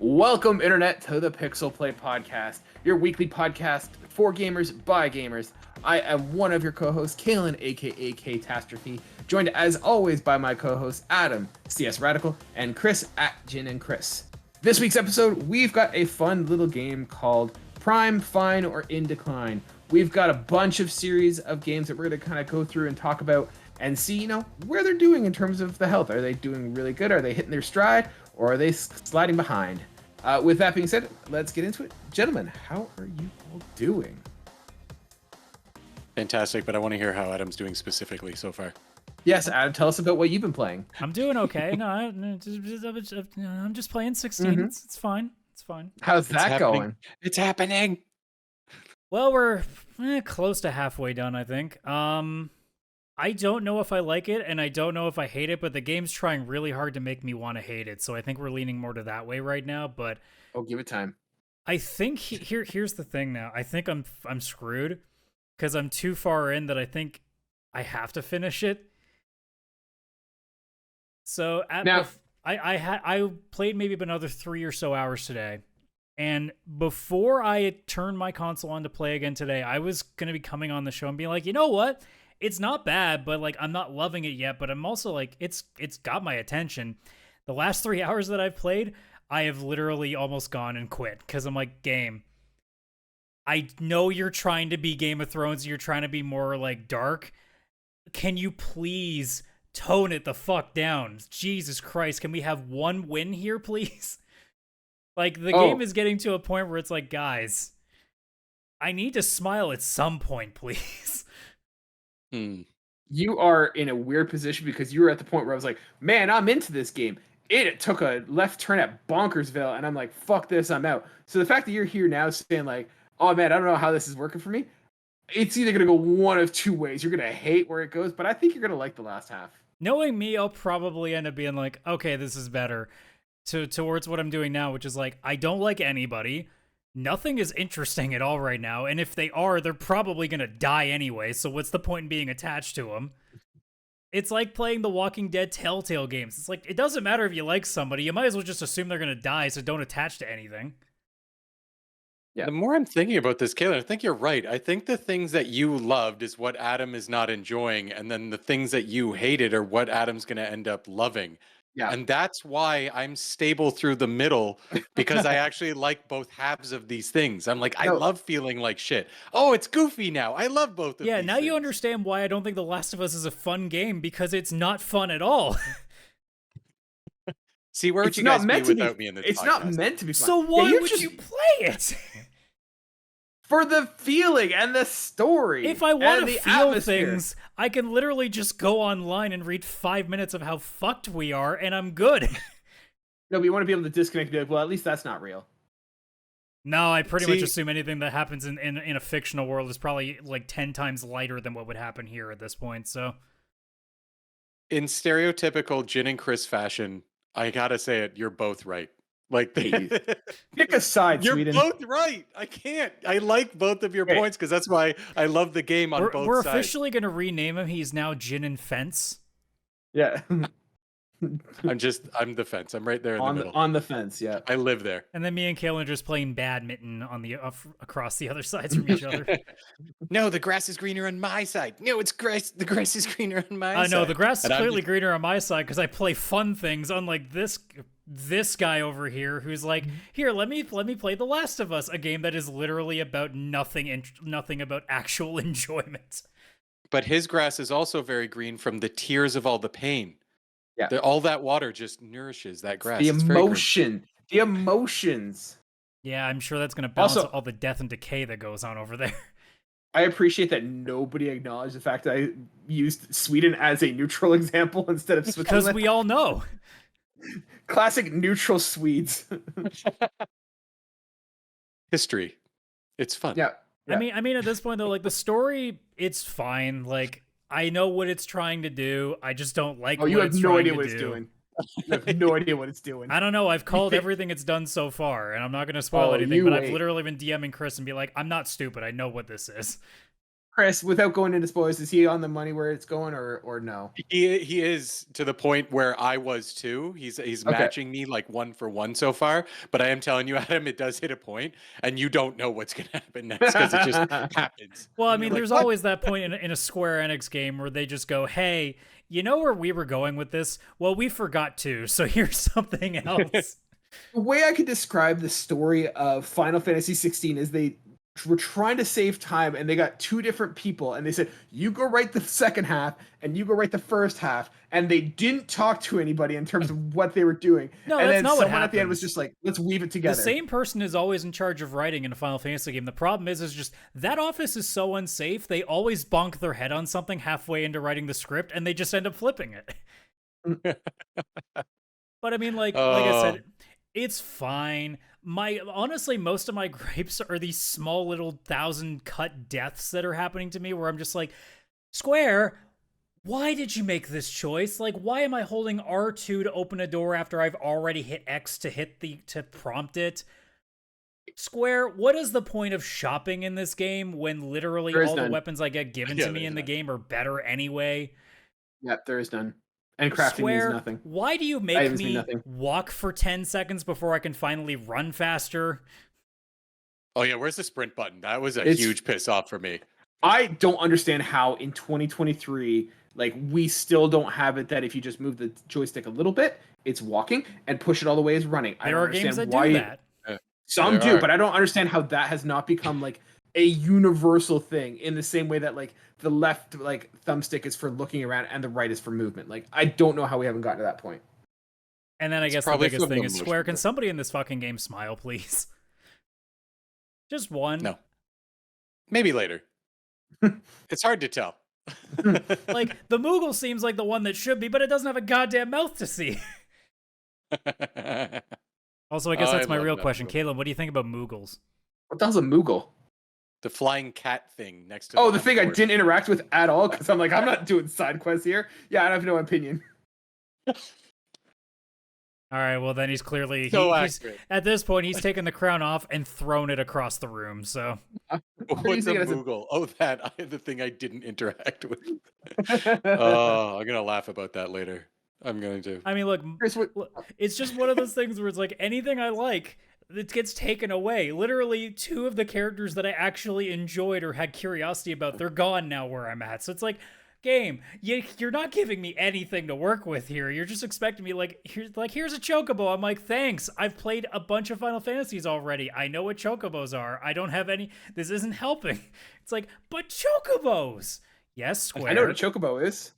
Welcome, Internet, to the PixelPlay Podcast, your weekly podcast for gamers by gamers. I am one of your co-hosts, Kaylan, aka Catastrophe, joined as always by my co-hosts, Adam, CS Radical, and Chris at Jin and Chris. This week's episode, we've got a fun little game called Prime, Fine, or In Decline. We've got a bunch of series of games that we're going to kind of go through and talk about and see, where they're doing in terms of the health. Are they doing really good? Are they hitting their stride? Or are they sliding behind? With that being said, let's get into it. Gentlemen, how are you all doing? Fantastic, but I want to hear how Adam's doing specifically so far. Yes, Adam, tell us about what you've been playing. I'm doing okay. No, I'm just playing 16. Mm-hmm. It's fine. It's fine. How's that going? It's happening. Well, we're close to halfway done, I think. I don't know if I like it, and I don't know if I hate it, but the game's trying really hard to make me want to hate it, so I think we're leaning more to that way right now, but... Oh, give it time. I think, here's the thing now. I think I'm screwed, because I'm too far in that I think I have to finish it. So, I played maybe another 3 or so hours today, and before I turned my console on to play again today, I was going to be coming on the show and being like, you know what? It's not bad, but I'm not loving it yet, but I'm also it's got my attention. The last 3 hours that I've played, I have literally almost gone and quit because I'm like, game, I know you're trying to be Game of Thrones, you're trying to be more dark. Can you please tone it the fuck down? Jesus Christ, can we have one win here, please? The game is getting to a point where it's like, guys, I need to smile at some point, please. You are in a weird position because you were at the point where I was like, man, I'm into this game. It took a left turn at Bonkersville, and I'm like, fuck this, I'm out. So the fact that you're here now saying oh man, I don't know how this is working for me, it's either going to go one of two ways. You're going to hate where it goes, but I think you're going to like the last half. Knowing me, I'll probably end up being like, okay, this is better, towards what I'm doing now, which is I don't like anybody. Nothing is interesting at all right now, and if they are, they're probably going to die anyway, so what's the point in being attached to them? It's like playing the Walking Dead Telltale games. It's it doesn't matter if you like somebody, you might as well just assume they're going to die, so don't attach to anything. Yeah. The more I'm thinking about this, Kaylan, I think you're right. I think the things that you loved is what Adam is not enjoying, and then the things that you hated are what Adam's going to end up loving. Yeah. And that's why I'm stable through the middle, because I actually like both halves of these things. I'm I love feeling like shit. Oh, it's goofy now. I love both of these Yeah, now things. You understand why I don't think The Last of Us is a fun game, because it's not fun at all. See, where would you guys be without me in this podcast? It's not meant to be fun. So why would you play it? For the feeling and the story. If I want to feel things, I can literally just go online and read 5 minutes of how fucked we are, and I'm good. No, but you want to be able to disconnect and be like, well, at least that's not real. No, I pretty much assume anything that happens in a fictional world is probably 10 times lighter than what would happen here at this point, so. In stereotypical Jin and Chris fashion, I gotta say it, you're both right. Pick a side, You're Sweden. both right. I can't. I like both of your points because that's why I love the game on both sides. We're officially going to rename him. He's now Jin and Fence. Yeah. I'm the fence. I'm right there in the middle. On the fence, yeah. I live there. And then me and Kaylan are just playing badminton on the across the other sides from each other. No, the grass is greener on my side. No, it's grass. The grass is greener on my side. No, the grass is clearly greener on my side because I play fun things, unlike this guy over here who's here, let me play The Last of Us, a game that is literally about nothing about actual enjoyment. But his grass is also very green from the tears of all the pain. Yeah. All that water just nourishes that grass. The emotions. Yeah, I'm sure that's going to balance all the death and decay that goes on over there. I appreciate that nobody acknowledged the fact that I used Sweden as a neutral example instead of Switzerland. Because we all know. Classic neutral Swedes. History. It's fun. Yeah. I mean, at this point though, the story, it's fine. I know what it's trying to do. I just don't like. You have no idea what it's doing. You have no idea what it's doing. I don't know. I've called everything it's done so far, and I'm not going to spoil anything. But I've literally been DMing Chris and be like, "I'm not stupid. I know what this is." Chris, without going into spoilers, is he on the money where it's going, or no? He is to the point where I was too. He's matching me like 1-for-1 so far. But I am telling you, Adam, it does hit a point, and you don't know what's going to happen next because it just happens. Well, I And mean, you're there's like, always that point in a Square Enix game where they just go, "Hey, you know where we were going with this? Well, we forgot to, so here's something else." The way I could describe the story of Final Fantasy 16 is they were trying to save time, and they got two different people, and they said, you go write the second half and you go write the first half, and they didn't talk to anybody in terms of what they were doing. No, and that's then not what someone at the end was happens. just like, let's weave it together. The same person is always in charge of writing in a Final Fantasy game. The problem is just that office is so unsafe. They always bonk their head on something halfway into writing the script, and they just end up flipping it. But I mean, like I said, it's fine. Honestly, most of my gripes are these small little 1,000 cut deaths that are happening to me where I'm just like, Square, why did you make this choice? Like, why am I holding R2 to open a door after I've already hit X to prompt it? Square, what is the point of shopping in this game when literally all the weapons I get given to me in the game are better anyway? Yep, there is none. And crafting Square, means nothing. why do you make me walk for 10 seconds before I can finally run faster? Oh yeah, where's the sprint button? That was a huge piss off for me. I don't understand how in 2023, like, we still don't have it that if you just move the joystick a little bit, it's walking, and push it all the way is running. There are games that do that. Some do, but I don't understand how that has not become like a universal thing in the same way that like the left like thumbstick is for looking around and the right is for movement. Like, I don't know how we haven't gotten to that point. And then I guess the biggest thing is, Square, can somebody in this fucking game smile, please? Just one. No. Maybe later. It's hard to tell. Like, the Moogle seems like the one that should be, but it doesn't have a goddamn mouth to see. Also, I guess that's my real question. Kaylan, what do you think about Moogles? What the hell's a Moogle? The flying cat thing next to the thing I didn't interact with at all because I'm like, I'm not doing side quests here. Yeah, I have no opinion. All right, well then he's clearly he's at this point he's taken the crown off and thrown it across the room. So what's a Moogle? Oh, the thing I didn't interact with. Oh, I'm gonna laugh about that later. I'm going to. I mean, look, it's just one of those things where it's like anything I like, it gets taken away. Literally, two of the characters that I actually enjoyed or had curiosity about, they're gone now where I'm at. So it's like, game, you're not giving me anything to work with here. You're just expecting me here's a chocobo. I'm like, thanks. I've played a bunch of Final Fantasies already. I know what chocobos are. I don't have any. This isn't helping. It's like, but chocobos. Yes, Square. I know what a chocobo is.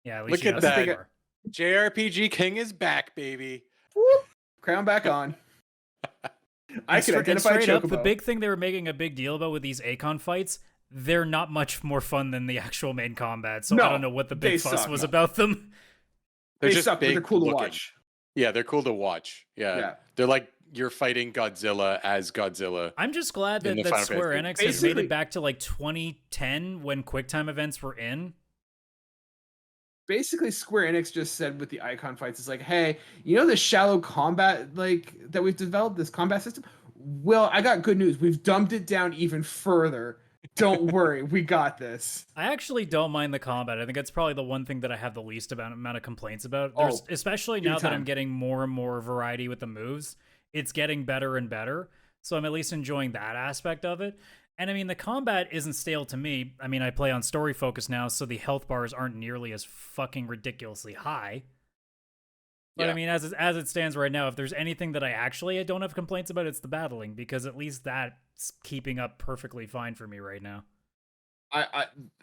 Yeah, at least look at that. JRPG King is back, baby. Whoop. Crown back on. I can identify straight chocobo. Up, the big thing they were making a big deal about with these Akon fights, they're not much more fun than the actual main combat. So I don't know what the big fuss was about them. They just suck, but they're cool to watch. Yeah, they're cool to watch. Yeah. They're like you're fighting Godzilla as Godzilla. I'm just glad that Square Enix has made it back to like 2010 when QuickTime events were in. Basically, Square Enix just said with the Icon fights, it's like, hey, you know this shallow combat like that we've developed, this combat system? Well, I got good news. We've dumbed it down even further. Don't worry, we got this. I actually don't mind the combat. I think it's probably the one thing that I have the least amount of complaints about. Especially now that I'm getting more and more variety with the moves. It's getting better and better. So I'm at least enjoying that aspect of it. And I mean, the combat isn't stale to me. I mean, I play on story focus now, so the health bars aren't nearly as fucking ridiculously high. But I mean, as it stands right now, if there's anything that I don't have complaints about, it's the battling, because at least that's keeping up perfectly fine for me right now.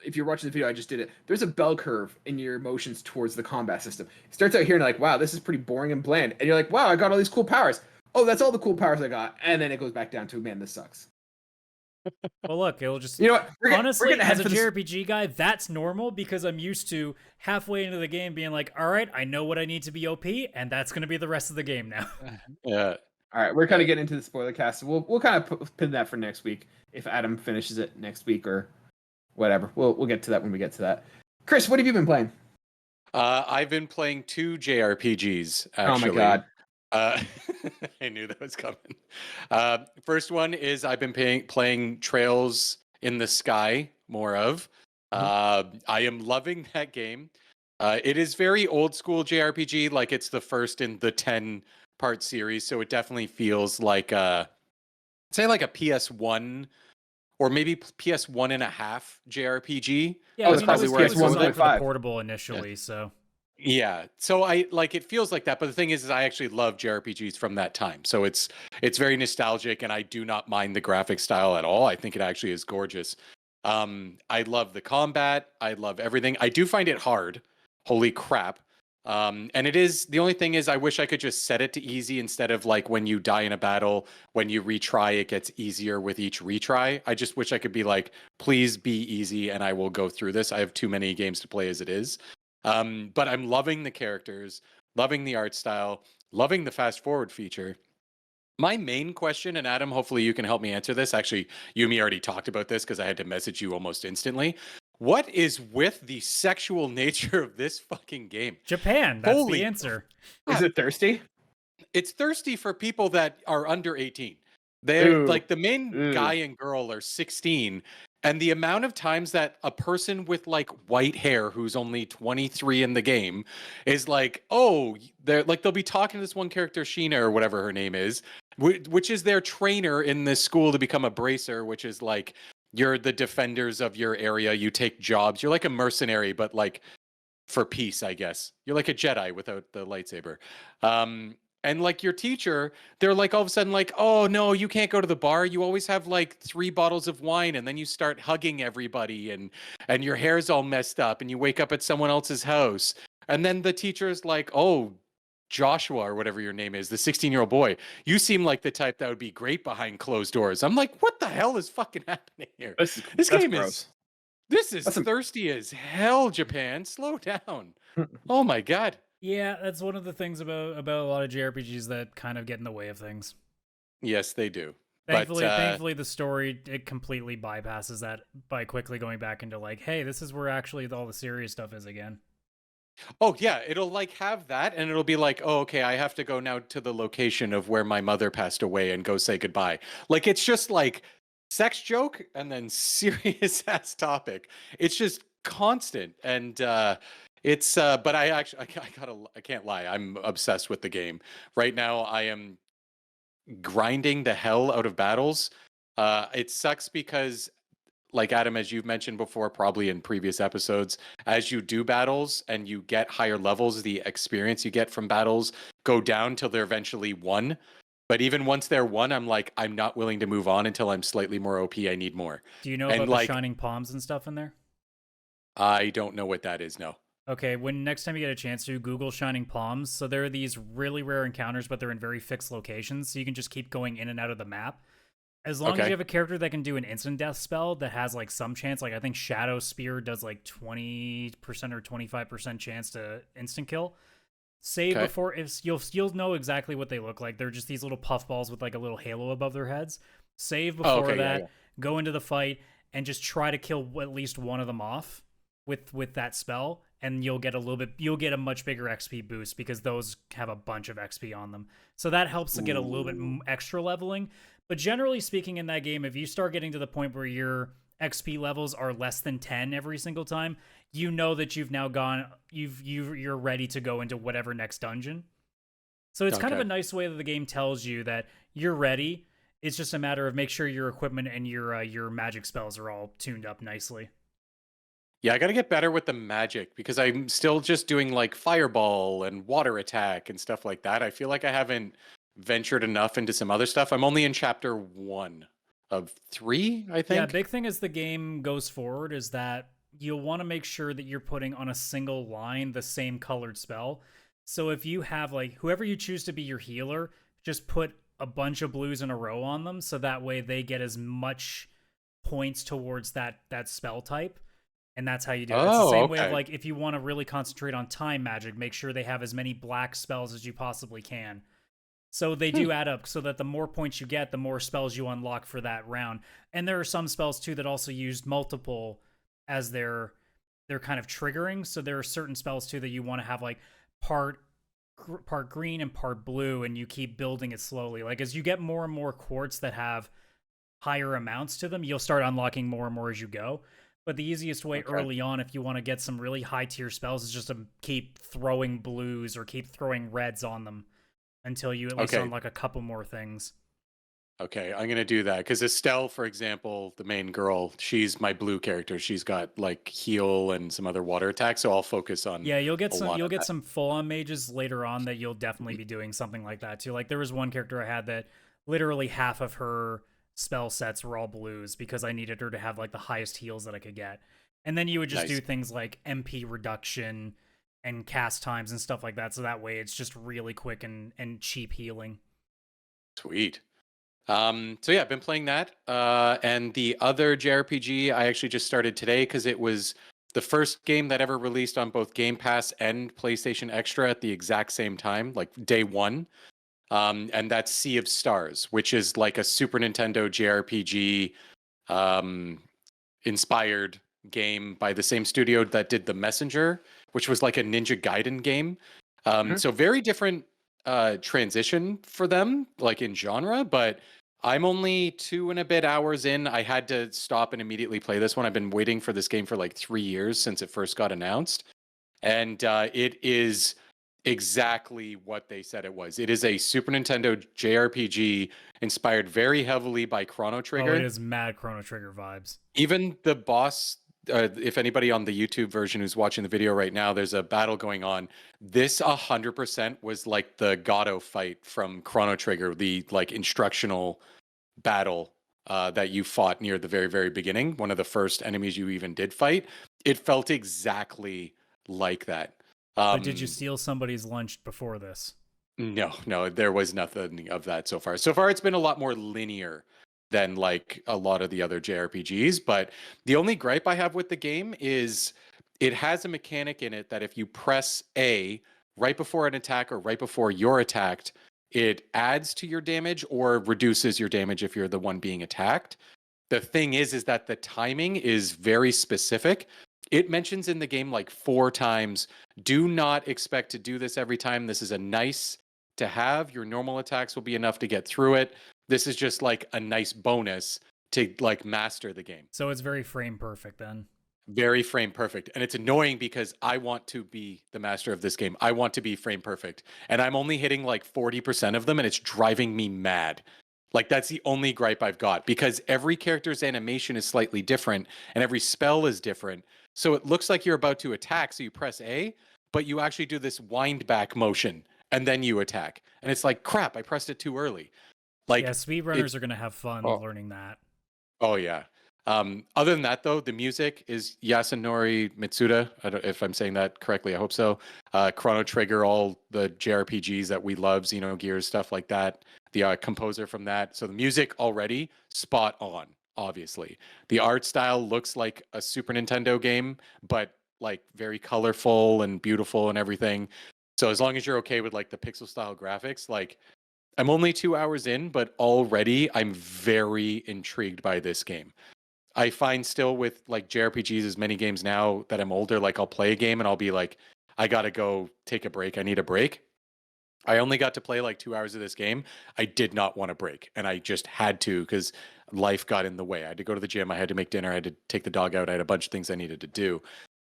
If you're watching the video, I just did it. There's a bell curve in your emotions towards the combat system. It starts out here and like, wow, this is pretty boring and bland. And you're like, wow, I got all these cool powers. Oh, that's all the cool powers I got. And then it goes back down to, man, this sucks. Well, look, it'll just... You know what? Honestly, as a JRPG guy, that's normal because I'm used to halfway into the game being like, all right, I know what I need to be OP, and that's going to be the rest of the game now. Yeah. All right, we're kind of getting into the spoiler cast. So we'll kind of pin that for next week if Adam finishes it next week or whatever. We'll get to that when we get to that. Chris, what have you been playing? I've been playing 2 JRPGs, actually. Oh my god. I knew that was coming. First one is I've been playing Trails in the sky, more of. I am loving that game. It is very old school JRPG, like it's the first in the 10-part series, so it definitely feels like say like a PS1 or maybe PS1 and a half JRPG. Yeah, it's probably where it was designed for the 1.5. portable initially, so Yeah, so I like it feels like that, but the thing is I actually love JRPGs from that time. So it's very nostalgic, and I do not mind the graphic style at all. I think it actually is gorgeous. I love the combat. I love everything. I do find it hard. Holy crap. And it is, the only thing is I wish I could just set it to easy instead of like when you die in a battle, when you retry, it gets easier with each retry. I just wish I could be like, please be easy and I will go through this. I have too many games to play as it is. But I'm loving the characters, loving the art style, loving the fast forward feature. My main question, and Adam, hopefully you can help me answer this. Actually, Yumi already talked about this because I had to message you almost instantly. What is with the sexual nature of this fucking game? Japan, that's the answer. Is it thirsty? It's thirsty for people that are under 18. They're like the main guy and girl are 16. And the amount of times that a person with like white hair who's only 23 in the game is like, oh, they're like, they'll be talking to this one character, Sheena or whatever her name is, which is their trainer in this school to become a bracer, which is like, you're the defenders of your area. You take jobs. You're like a mercenary, but like for peace, I guess. You're like a Jedi without the lightsaber. And like your teacher, they're like all of a sudden like, oh no, you can't go to the bar. You always have like 3 bottles of wine, and then you start hugging everybody, and your hair's all messed up, and you wake up at someone else's house. And then the teacher's like, oh, Joshua or whatever your name is, the 16-year-old boy, you seem like the type that would be great behind closed doors. I'm like, what the hell is fucking happening here? This game gross. This is thirsty as hell, Japan. Slow down. Oh my god. Yeah, that's one of the things about a lot of JRPGs that kind of get in the way of things. Yes, they do. Thankfully, the story, it completely bypasses that by quickly going back into like, hey, this is where actually all the serious stuff is again. Oh yeah, it'll like have that, and it'll be like, oh, okay, I have to go now to the location of where my mother passed away and go say goodbye. Like it's just like sex joke and then serious ass topic. It's just constant, and it's but I can't lie, I'm obsessed with the game right now. I am grinding the hell out of battles. It sucks because, like Adam, as you've mentioned before, probably in previous episodes, as you do battles and you get higher levels, the experience you get from battles go down till they're eventually won. But even once they're won, I'm like, I'm not willing to move on until I'm slightly more OP. I need more. Do you know about the shining palms and stuff in there? I don't know what that is, no. Okay, when next time you get a chance to, Google shining palms. So there are these really rare encounters, but they're in very fixed locations, so you can just keep going in and out of the map. As long as you have a character that can do an instant death spell that has like some chance, like I think Shadow Spear does like 20% or 25% chance to instant kill. Save before, if you'll know exactly what they look like. They're just these little puffballs with like a little halo above their heads. Save before that, go into the fight, and just try to kill at least one of them off with that spell, and you'll get a much bigger XP boost because those have a bunch of XP on them. So that helps to get a little bit extra leveling. But generally speaking, in that game, if you start getting to the point where your XP levels are less than 10 every single time, you know that you've now gone, you're ready to go into whatever next dungeon. So it's kind of a nice way that the game tells you that you're ready. It's just a matter of make sure your equipment and your magic spells are all tuned up nicely. Yeah, I got to get better with the magic because I'm still just doing like fireball and water attack and stuff like that. I feel like I haven't ventured enough into some other stuff. I'm only in chapter 1 of 3, I think. Yeah, big thing as the game goes forward is that you'll want to make sure that you're putting on a single line the same colored spell. So if you have like whoever you choose to be your healer, just put a bunch of blues in a row on them so that way they get as much points towards that spell type. And that's how you do it. It's the same way of like if you want to really concentrate on time magic, make sure they have as many black spells as you possibly can. So they do add up so that the more points you get, the more spells you unlock for that round. And there are some spells too that also use multiple as their kind of triggering. So there are certain spells too that you want to have like part green and part blue, and you keep building it slowly. Like as you get more and more quartz that have higher amounts to them, you'll start unlocking more and more as you go. But the easiest way Okay. early on, if you want to get some really high tier spells, is just to keep throwing blues or keep throwing reds on them until you at least Okay. unlock a couple more things. Okay, I'm gonna do that because Estelle, for example, the main girl, she's my blue character. She's got like heal and some other water attacks, so I'll focus on Yeah, you'll get a lot of that. some full on mages later on that you'll definitely be doing something like that too. Like there was one character I had that literally half of her spell sets were all blues because I needed her to have like the highest heals that I could get. And then you would just Nice. do things like MP reduction and cast times and stuff like that. So that way it's just really quick and cheap healing. Sweet. So yeah, I've been playing that. And the other JRPG I actually just started today because it was the first game that ever released on both Game Pass and PlayStation Extra at the exact same time, like day one. And that's Sea of Stars, which is like a Super Nintendo JRPG inspired game by the same studio that did The Messenger, which was like a Ninja Gaiden game. So very different transition for them, like in genre, but I'm only 2 and a bit hours in. I had to stop and immediately play this one. I've been waiting for this game for like 3 years since it first got announced. And it is exactly what they said it was. It is a Super Nintendo JRPG inspired very heavily by Chrono Trigger. Oh, it is mad Chrono Trigger vibes. Even the boss, if anybody on the YouTube version who's watching the video right now, there's a battle going on. This 100% was like the Gato fight from Chrono Trigger, the like instructional battle that you fought near the very, very beginning. One of the first enemies you even did fight. It felt exactly like that. But did you steal somebody's lunch before this? No, there was nothing of that so far. So far, it's been a lot more linear than like a lot of the other JRPGs. But the only gripe I have with the game is it has a mechanic in it that if you press A right before an attack or right before you're attacked, it adds to your damage or reduces your damage if you're the one being attacked. The thing is that the timing is very specific. It mentions in the game like 4 times, do not expect to do this every time. This is a nice to have. Your normal attacks will be enough to get through it. This is just like a nice bonus to like master the game. So it's very frame perfect then. Very frame perfect. And it's annoying because I want to be the master of this game. I want to be frame perfect. And I'm only hitting like 40% of them and it's driving me mad. Like that's the only gripe I've got because every character's animation is slightly different and every spell is different. So it looks like you're about to attack. So you press A, but you actually do this wind back motion and then you attack. And it's like, crap, I pressed it too early. Like, yeah, speedrunners are going to have fun learning that. Oh, yeah. Other than that, though, the music is Yasunori Mitsuda. I don't, if I'm saying that correctly, I hope so. Chrono Trigger, all the JRPGs that we love, Xenogears, stuff like that. The composer from that. So the music already spot on, obviously. The art style looks like a Super Nintendo game, but like very colorful and beautiful and everything. So as long as you're okay with like the pixel style graphics, like I'm only 2 hours in, but already I'm very intrigued by this game. I find still with like JRPGs, as many games now that I'm older, like I'll play a game and I'll be like, I gotta go take a break. I need a break. I only got to play like 2 hours of this game. I did not want a break, and I just had to because life got in the way. I had to go to the gym. I had to make dinner. I had to take the dog out. I had a bunch of things I needed to do.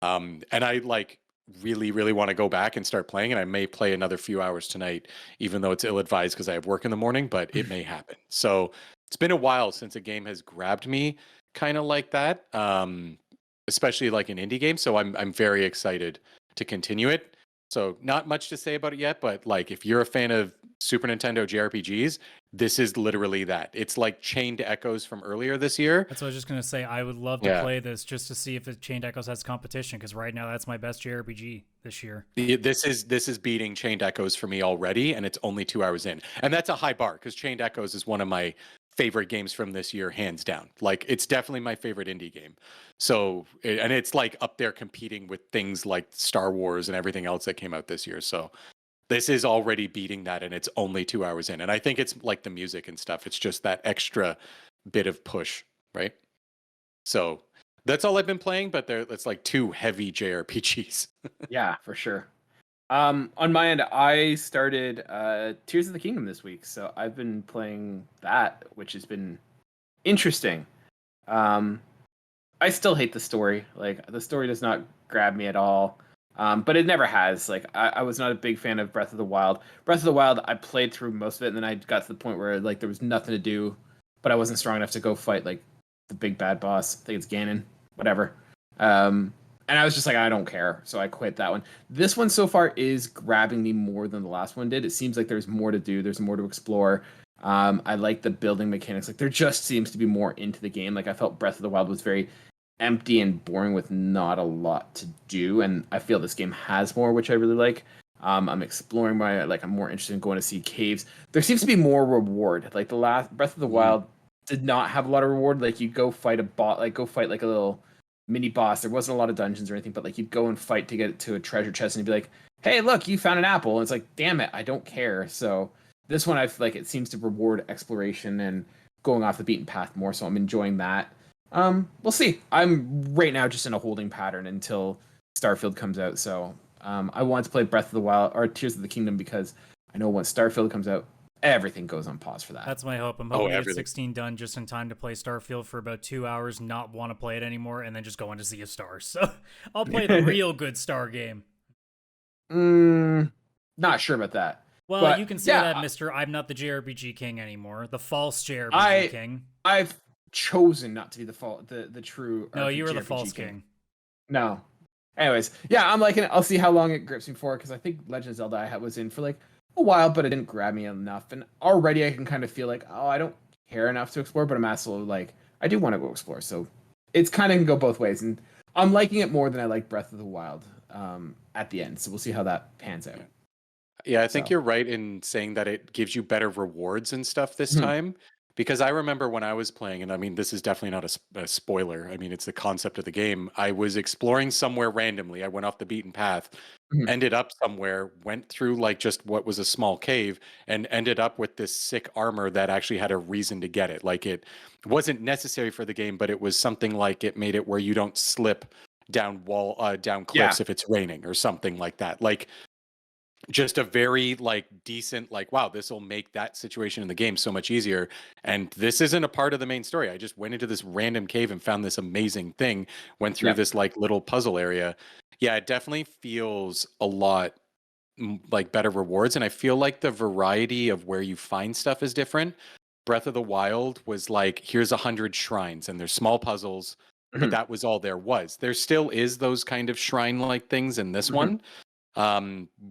And I like really, really want to go back and start playing. And I may play another few hours tonight, even though it's ill-advised because I have work in the morning, but it may happen. So it's been a while since a game has grabbed me kind of like that, especially like an indie game. So I'm very excited to continue it. So not much to say about it yet, but like if you're a fan of Super Nintendo JRPGs, this is literally that. It's like Chained Echoes from earlier this year. That's what I was just going to say. I would love to play this just to see if the Chained Echoes has competition, because right now that's my best JRPG this year. This is beating Chained Echoes for me already, and it's only 2 hours in. And that's a high bar because Chained Echoes is one of my favorite games from this year, hands down. Like it's definitely my favorite indie game. So, and it's like up there competing with things like Star Wars and everything else that came out this year. So this is already beating that, and it's only 2 hours in. And I think it's like the music and stuff. It's just that extra bit of push, right? So that's all I've been playing, but it's like 2 heavy JRPGs. Yeah, for sure. On my end, I started Tears of the Kingdom this week, so I've been playing that, which has been interesting. I still hate the story. Like, the story does not grab me at all. But it never has. Like, I was not a big fan of Breath of the Wild. Breath of the Wild, I played through most of it, and then I got to the point where like there was nothing to do, but I wasn't strong enough to go fight like the big bad boss. I think it's Ganon, whatever. And I was just like, I don't care, so I quit that one. This one so far is grabbing me more than the last one did. It seems like there's more to do. There's more to explore. I like the building mechanics. Like, there just seems to be more into the game. Like, I felt Breath of the Wild was very empty and boring with not a lot to do, and I feel this game has more, which I really like. I'm exploring I'm more interested in going to see caves. There seems to be more reward. Like, the last Breath of the Wild did not have a lot of reward. Like, you go fight a bot, like go fight like a little mini boss. There wasn't a lot of dungeons or anything, but like you'd go and fight to get to a treasure chest, and you'd be like, "Hey, look, you found an apple." And it's like, damn it, I don't care. So this one, I feel like it seems to reward exploration and going off the beaten path more. So I'm enjoying that. We'll see. I'm right now just in a holding pattern until Starfield comes out. So I want to play Breath of the Wild or Tears of the Kingdom because I know once Starfield comes out, everything goes on pause for that. That's my hope. I'm hoping to get 16 done just in time to play Starfield for about 2 hours, not want to play it anymore, and then just go on to Sea of Stars. So I'll play the real good Star game. Not sure about that. Well, but, you can say that, Mr. I'm not the JRPG king anymore. The false JRPG king. I've chosen not to be the true. No, you were the false king. No. Anyways, yeah, I'm liking it. I'll see how long it grips me for, because I think Legend of Zelda I was in for like a while, but it didn't grab me enough, and already I can kind of feel like, oh, I don't care enough to explore, but I'm also like, I do want to go explore, so it's kind of can go both ways, and I'm liking it more than I like Breath of the Wild at the end, so we'll see how that pans out. Yeah, I think you're right in saying that it gives you better rewards and stuff this time, because I remember when I was playing, and I mean, this is definitely not a spoiler, I mean, it's the concept of the game. I was exploring somewhere randomly. I went off the beaten path, ended up somewhere, went through like just what was a small cave, and ended up with this sick armor that actually had a reason to get it. Like, it wasn't necessary for the game, but it was something like it made it where you don't slip down cliffs if it's raining or something like that. Like, just a very like decent, like, wow, this will make that situation in the game so much easier. And this isn't a part of the main story. I just went into this random cave and found this amazing thing, went through this like little puzzle area. Yeah, it definitely feels a lot like better rewards. And I feel like the variety of where you find stuff is different. Breath of the Wild was like, here's 100 shrines and there's small puzzles, but that was all there was. There still is those kind of shrine like things in this one,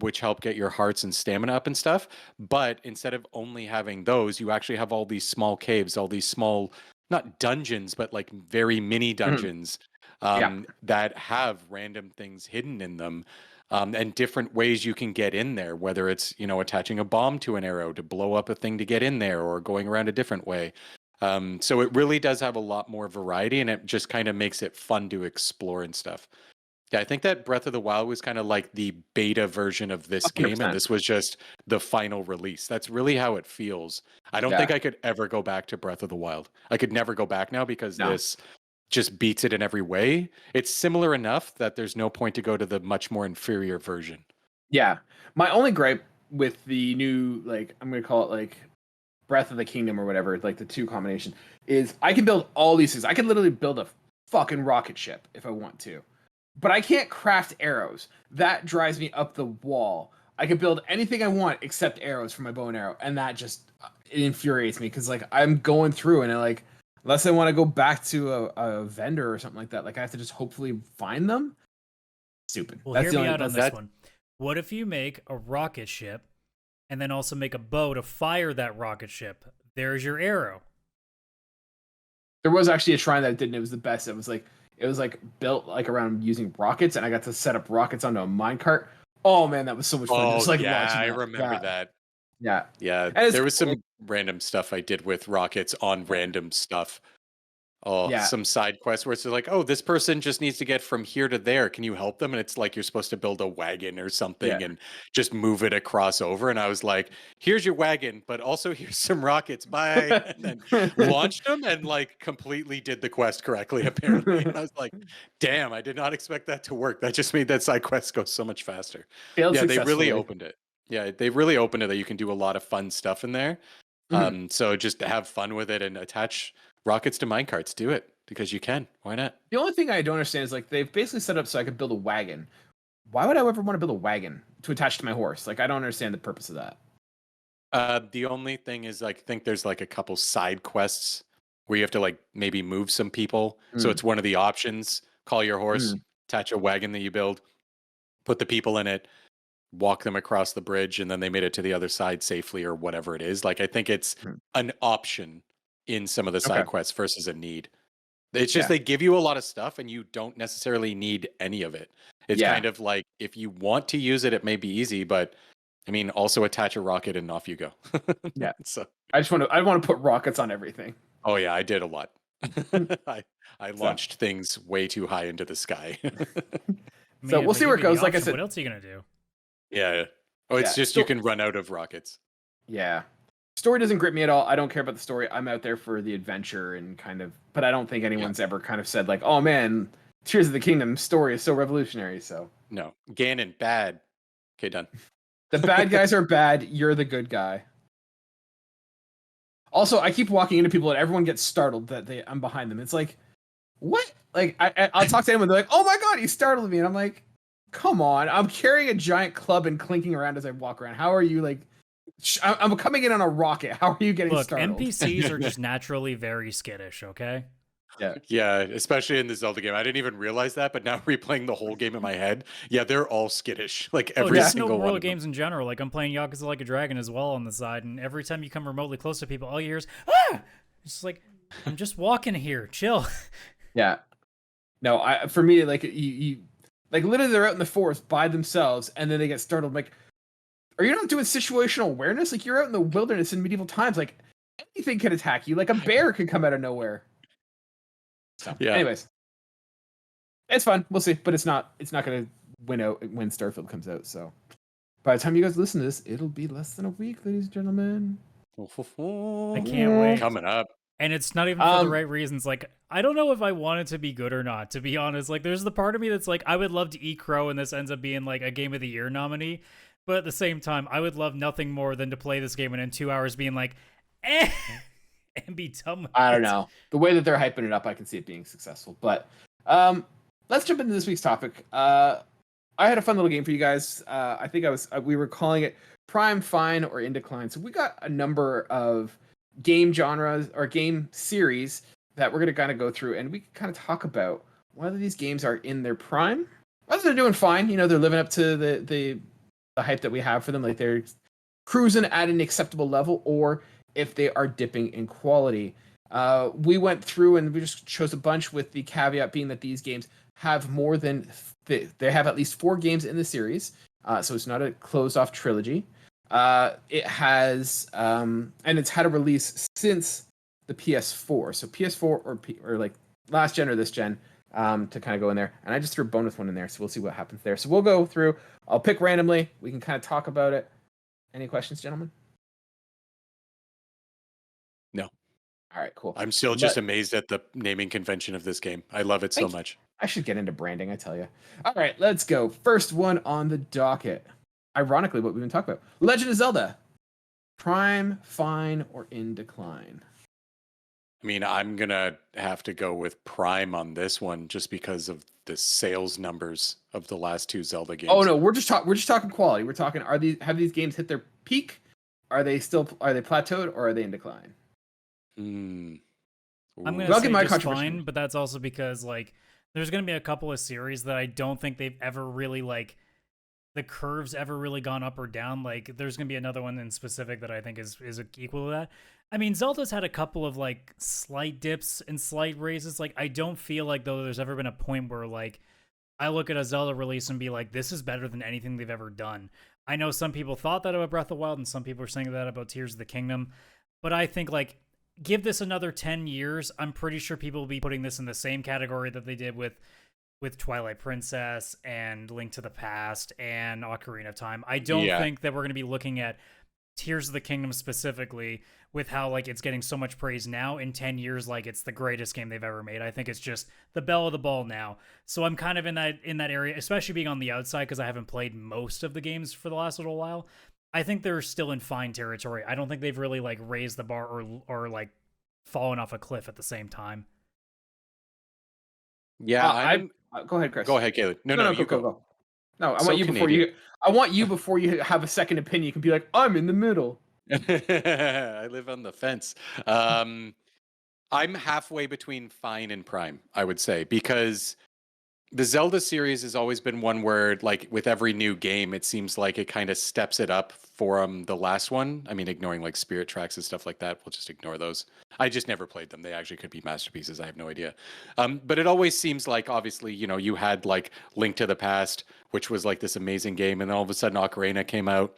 which help get your hearts and stamina up and stuff. But instead of only having those, you actually have all these small caves, all these small, not dungeons, but like very mini dungeons that have random things hidden in them, and different ways you can get in there, whether it's, you know, attaching a bomb to an arrow to blow up a thing to get in there, or going around a different way. So it really does have a lot more variety, and it just kind of makes it fun to explore and stuff. Yeah, I think that Breath of the Wild was kind of like the beta version of this 100%. Game, and this was just the final release. That's really how it feels. I don't think I could ever go back to Breath of the Wild. I could never go back now because this just beats it in every way. It's similar enough that there's no point to go to the much more inferior version. Yeah. My only gripe with the new, like, I'm going to call it like Breath of the Kingdom or whatever, like the two combination, is I can build all these things. I can literally build a fucking rocket ship if I want to. But I can't craft arrows. That drives me up the wall. I can build anything I want except arrows for my bow and arrow, and that just it infuriates me because like I'm going through and I like unless I want to go back to a vendor or something like that, like I have to just hopefully find them. Stupid. Well, hear me out on this one. What if you make a rocket ship and then also make a bow to fire that rocket ship? There's your arrow. There was actually a shrine that did, and it was the best. It was like built like around using rockets, and I got to set up rockets onto a minecart. Oh man, that was so much fun. Just like I remember that. Yeah. There was some random stuff I did with rockets on random stuff. Some side quests where it's like, oh, this person just needs to get from here to there. Can you help them? And it's like you're supposed to build a wagon or something and just move it across over. And I was like, here's your wagon, but also here's some rockets. Bye. And then launched them and like completely did the quest correctly, apparently. And I was like, damn, I did not expect that to work. That just made that side quest go so much faster. They really opened it. Yeah, they really opened it that you can do a lot of fun stuff in there. So just have fun with it and attach rockets to minecarts. Do it because you can. Why not? The only thing I don't understand is like they've basically set up so I could build a wagon. Why would I ever want to build a wagon to attach to my horse? Like I don't understand the purpose of that. The only thing is, like, I think there's like a couple side quests where you have to like maybe move some people. So it's one of the options. Call your horse, attach a wagon that you build, put the people in it, walk them across the bridge, and then they made it to the other side safely or whatever it is. Like I think it's an option in some of the side quests versus a need. It's just they give you a lot of stuff and you don't necessarily need any of it. It's kind of like if you want to use it, it may be easy, but I mean, also attach a rocket and off you go. Yeah. So I want to put rockets on everything. oh yeah, I did a lot. I launched things way too high into the sky. So we'll see where it goes. Like I said, what else are you gonna do? Yeah. Oh, it's just you can run out of rockets. Yeah. Story doesn't grip me at all. I don't care about the story. I'm out there for the adventure and kind of, but I don't think anyone's ever kind of said like, oh man, Tears of the Kingdom story is so revolutionary. So no, Ganon bad. Okay, done. The bad guys are bad. You're the good guy. Also, I keep walking into people and everyone gets startled that I'm behind them. It's like, what? Like I'll talk to anyone. They're like, oh my god, he startled me, and I'm like, come on. I'm carrying a giant club and clinking around as I walk around. How are you like? I'm coming in on a rocket. How are you getting startled? NPCs are just naturally very skittish, okay? Yeah, especially in the Zelda game. I didn't even realize that, but now replaying the whole game in my head, yeah, they're all skittish. Like every single one of them. Games in general. Like I'm playing Yakuza Like a Dragon as well on the side, and every time you come remotely close to people, all you hear is, ah! It's like, I'm just walking here. Chill. Yeah. No, for me, like you like literally they're out in the forest by themselves, and then they get startled. I'm like, are you not doing situational awareness? Like you're out in the wilderness in medieval times. Like anything could attack you. Like a bear could come out of nowhere. So, anyways, it's fun. We'll see, but it's not going to win out when Starfield comes out. So by the time you guys listen to this, it'll be less than a week, ladies and gentlemen. I can't wait. Coming up. And it's not even for the right reasons. Like, I don't know if I want it to be good or not, to be honest. Like, there's the part of me that's like, I would love to eat crow and this ends up being like a Game of the Year nominee. But at the same time, I would love nothing more than to play this game and in 2 hours being like, and be done with I don't know. The way that they're hyping it up, I can see it being successful. But let's jump into this week's topic. I had a fun little game for you guys. I think we were calling it Prime, Fine, or In Decline. So we got a number of game genres or game series that we're going to kind of go through, and we can kind of talk about whether these games are in their prime, whether they're doing fine. You know, they're living up to the hype that we have for them, like they're cruising at an acceptable level, or if they are dipping in quality. We went through and we just chose a bunch with the caveat being that these games have more than they have at least 4 games in the series, so it's not a closed off trilogy. It has and it's had a release since the PS4, so PS4 or like last gen or this gen, to kind of go in there. And I just threw a bonus one in there, so we'll see what happens there. So we'll go through. I'll pick randomly. We can kind of talk about it. Any questions, gentlemen? No. All right, cool. I'm still just amazed at the naming convention of this game. I love it so much. I should get into branding, I tell you. All right, let's go. First one on the docket. Ironically, what we've been talking about. Legend of Zelda. Prime, Fine, or In Decline? I mean, I'm going to have to go with Prime on this one just because of the sales numbers of the last 2 Zelda games. Oh no, we're just talking quality. We're talking have these games hit their peak? Are they plateaued, or are they in decline? I'm going to say just Fine, but that's also because like there's going to be a couple of series that I don't think they've ever really like the curves ever really gone up or down. Like there's going to be another one in specific that I think is equal to that. I mean, Zelda's had a couple of like slight dips and slight raises. Like I don't feel like though there's ever been a point where like I look at a Zelda release and be like, this is better than anything they've ever done. I know some people thought that about Breath of the Wild and some people are saying that about Tears of the Kingdom, but I think like give this another 10 years. I'm pretty sure people will be putting this in the same category that they did with Twilight Princess and Link to the Past and Ocarina of Time. I don't think that we're going to be looking at Tears of the Kingdom specifically with how like it's getting so much praise now. In 10 years, like it's the greatest game they've ever made. I think it's just the belle of the ball now. So I'm kind of in that area, especially being on the outside because I haven't played most of the games for the last little while. I think they're still in fine territory. I don't think they've really like raised the bar or like fallen off a cliff at the same time. Yeah, go ahead, Chris. Go ahead, Kaylan. No, you go. No, I want you Canadian. before you have a second opinion. You can be like, I'm in the middle. I live on the fence. I'm halfway between fine and prime, I would say, because the Zelda series has always been one where, like, with every new game, it seems like it kind of steps it up from the last one. I mean, ignoring like Spirit Tracks and stuff like that. We'll just ignore those. I just never played them. They actually could be masterpieces. I have no idea. But it always seems like, obviously, you had like Link to the Past, which was like this amazing game, and then all of a sudden Ocarina came out,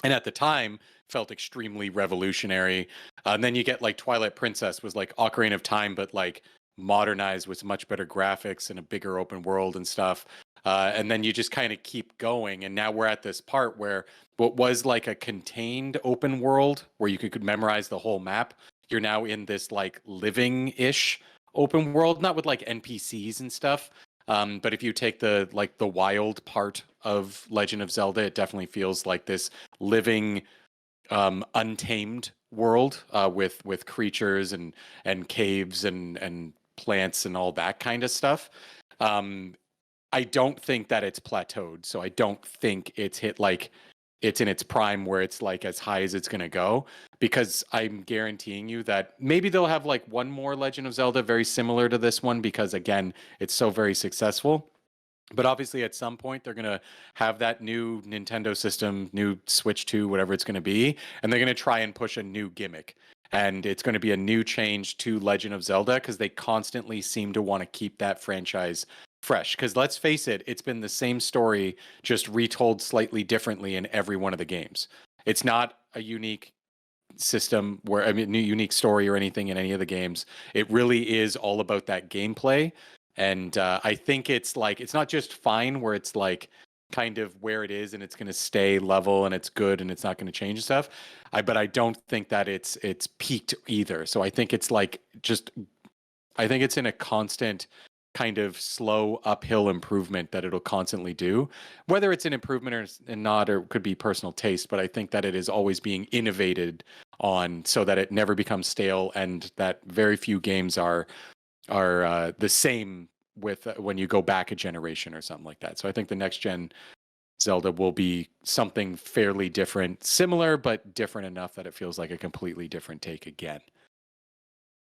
and at the time felt extremely revolutionary. And then you get like Twilight Princess was like Ocarina of Time, but like modernized with much better graphics and a bigger open world and stuff. And then you just kind of keep going. And now we're at this part where what was like a contained open world where you could memorize the whole map, you're now in this like living-ish open world, not with like NPCs and stuff. But if you take the wild part of Legend of Zelda, it definitely feels like this living, untamed world with creatures and caves and plants and all that kind of stuff. I don't think that it's plateaued, so I don't think it's hit like it's in its prime where it's like as high as it's going to go, because I'm guaranteeing you that maybe they'll have like one more Legend of Zelda very similar to this one, because again, it's so very successful. But obviously at some point they're going to have that new Nintendo system, new Switch 2, whatever it's going to be, and they're going to try and push a new gimmick. And it's going to be a new change to Legend of Zelda, because they constantly seem to want to keep that franchise fresh. Because let's face it, it's been the same story, just retold slightly differently in every one of the games. It's not a unique system where, I mean, new unique story or anything in any of the games. It really is all about that gameplay. And I think it's like, it's not just fine where it's like kind of where it is and it's going to stay level and it's good and it's not going to change stuff. But I don't think that it's peaked either. So I think it's like I think it's in a constant kind of slow uphill improvement that it'll constantly do, whether it's an improvement or not, or it could be personal taste. But I think that it is always being innovated on so that it never becomes stale, and that very few games are the same with when you go back a generation or something like that. So I think the next gen Zelda will be something fairly different, similar but different enough that it feels like a completely different take again.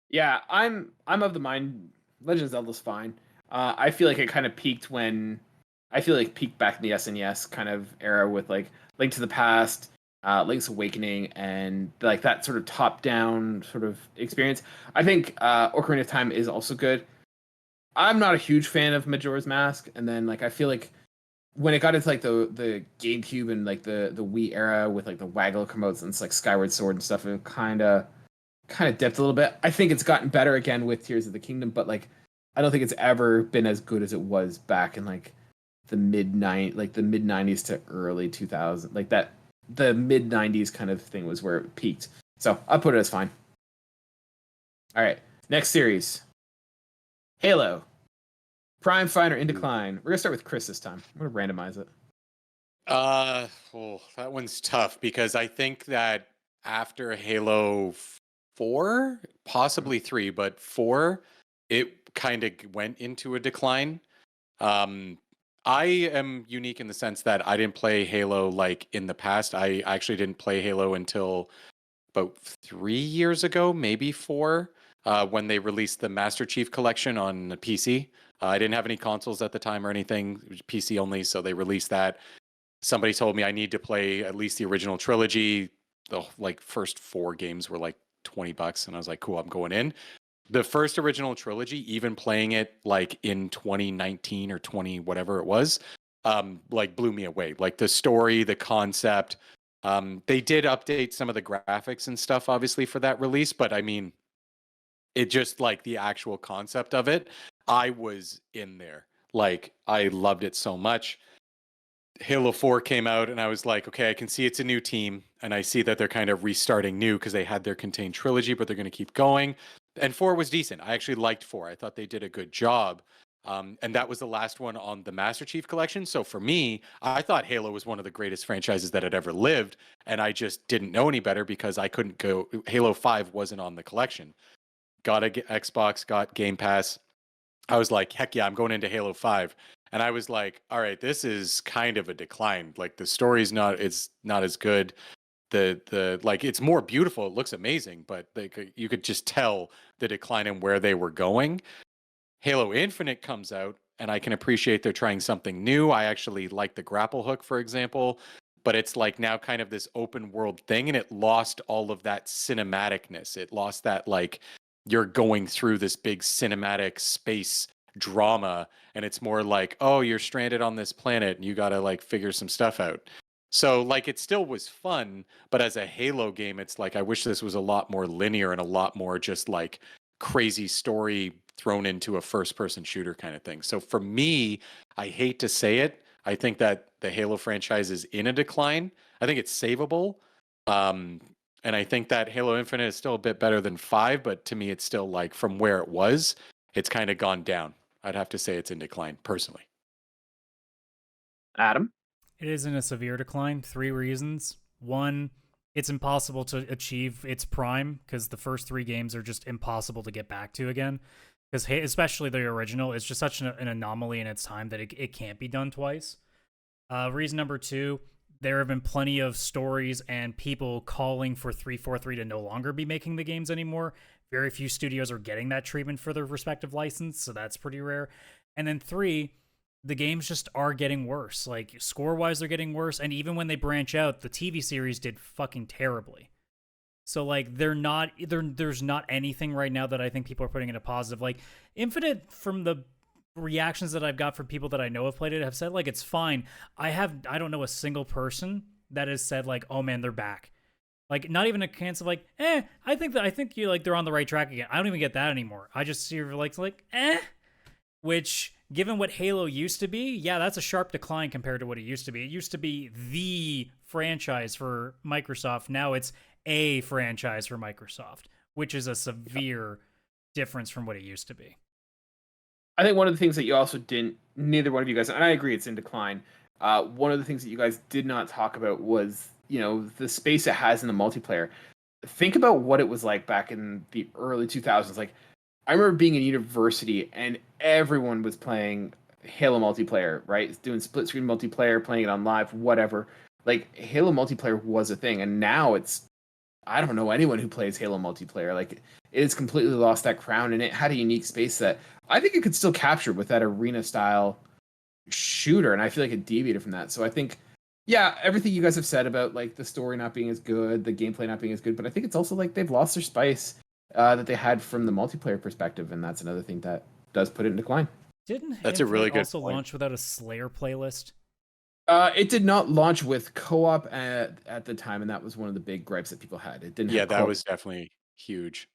Yeah, I'm of the mind Legend of Zelda's fine. I feel like it kind of peaked back in the SNES kind of era with like Link to the Past, Link's Awakening, and like that sort of top-down sort of experience. I think Ocarina of Time is also good. I'm not a huge fan of Majora's Mask, and then like I feel like when it got into like the GameCube and like the Wii era with like the Waggle Comotes and it's like Skyward Sword and stuff, it kind of dipped a little bit. I think it's gotten better again with Tears of the Kingdom, but like I don't think it's ever been as good as it was back in like the mid 90s to early 2000s, like that. The mid 90s kind of thing was where it peaked. So I'll put it as fine. All right, next series. Halo. Prime, fine, or in decline. We're gonna start with Chris this time. I'm gonna randomize it. That one's tough, because I think that after Halo 4, possibly 3, but 4, it kind of went into a decline. I am unique in the sense that I didn't play Halo like in the past. I actually didn't play Halo until about 3 years ago, maybe 4, when they released the Master Chief Collection on the PC. I didn't have any consoles at the time or anything. It was PC only, so they released that. Somebody told me I need to play at least the original trilogy. The like first 4 games were like $20, and I was like, cool, I'm going in. The first original trilogy, even playing it like in 2019 or 20 whatever it was, like blew me away. Like the story, the concept. They did update some of the graphics and stuff, obviously, for that release, but I mean, it just like the actual concept of it, I was in there. Like I loved it so much. Halo 4 came out and I was like, okay, I can see it's a new team, and I see that they're kind of restarting new because they had their contained trilogy, but they're going to keep going. And 4 was decent. I actually liked 4. I thought they did a good job. And that was the last one on the Master Chief Collection. So for me, I thought Halo was one of the greatest franchises that had ever lived. And I just didn't know any better because I couldn't go. Halo 5 wasn't on the collection. got a Xbox, got Game Pass. I was like, heck yeah, I'm going into Halo 5. And I was like, all right, this is kind of a decline. Like the story's it's not as good. The like it's more beautiful, it looks amazing, but you could just tell the decline in where they were going. Halo Infinite comes out, and I can appreciate they're trying something new. I actually like the grapple hook, for example, but it's like now kind of this open world thing, and it lost all of that cinematicness. It lost that like you're going through this big cinematic space drama, and it's more like, oh, you're stranded on this planet and you got to like figure some stuff out. So like it still was fun, but as a Halo game, it's like I wish this was a lot more linear and a lot more just like crazy story thrown into a first person shooter kind of thing. So for me, I hate to say it, I think that the Halo franchise is in a decline. I think it's savable. And I think that Halo Infinite is still a bit better than 5, but to me it's still like from where it was, it's kind of gone down. I'd have to say it's in decline personally. Adam? It is in a severe decline. 3 reasons. 1, it's impossible to achieve its prime because the first 3 games are just impossible to get back to again. Because especially the original is just such an anomaly in its time that it can't be done twice. Reason number 2, there have been plenty of stories and people calling for 343 to no longer be making the games anymore. Very few studios are getting that treatment for their respective license, so that's pretty rare. And then 3, the games just are getting worse. Like, score-wise, they're getting worse, and even when they branch out, the TV series did fucking terribly. So, like, there's not anything right now that I think people are putting in a positive. Like, Infinite, from the reactions that I've got from people that I know have played it, have said, like, it's fine. I don't know a single person that has said, like, oh, man, they're back. Like, not even a chance of, like, I think you like, they're on the right track again. I don't even get that anymore. I just see, like, which, given what Halo used to be, yeah, that's a sharp decline compared to what it used to be. It used to be the franchise for Microsoft. Now it's a franchise for Microsoft, which is a severe difference from what it used to be. I think one of the things that you also neither one of you guys, and I agree it's in decline, one of the things that you guys did not talk about was, the space it has in the multiplayer. Think about what it was like back in the early 2000s. Like, I remember being in university and everyone was playing Halo multiplayer, right? Doing split screen multiplayer, playing it on live, whatever. Like, Halo multiplayer was a thing, and now I don't know anyone who plays Halo multiplayer. Like, it has completely lost that crown, and it had a unique space that I think it could still capture with that arena style shooter, and I feel like it deviated from that. So I think, yeah, everything you guys have said about like the story not being as good, the gameplay not being as good, but I think it's also like they've lost their spice that they had from the multiplayer perspective, and that's another thing that does put it in decline. That's a really good also point. launch without a Slayer playlist? It did not launch with co-op at the time, and that was one of the big gripes that people had. It didn't. Yeah, have that co-op. was definitely huge.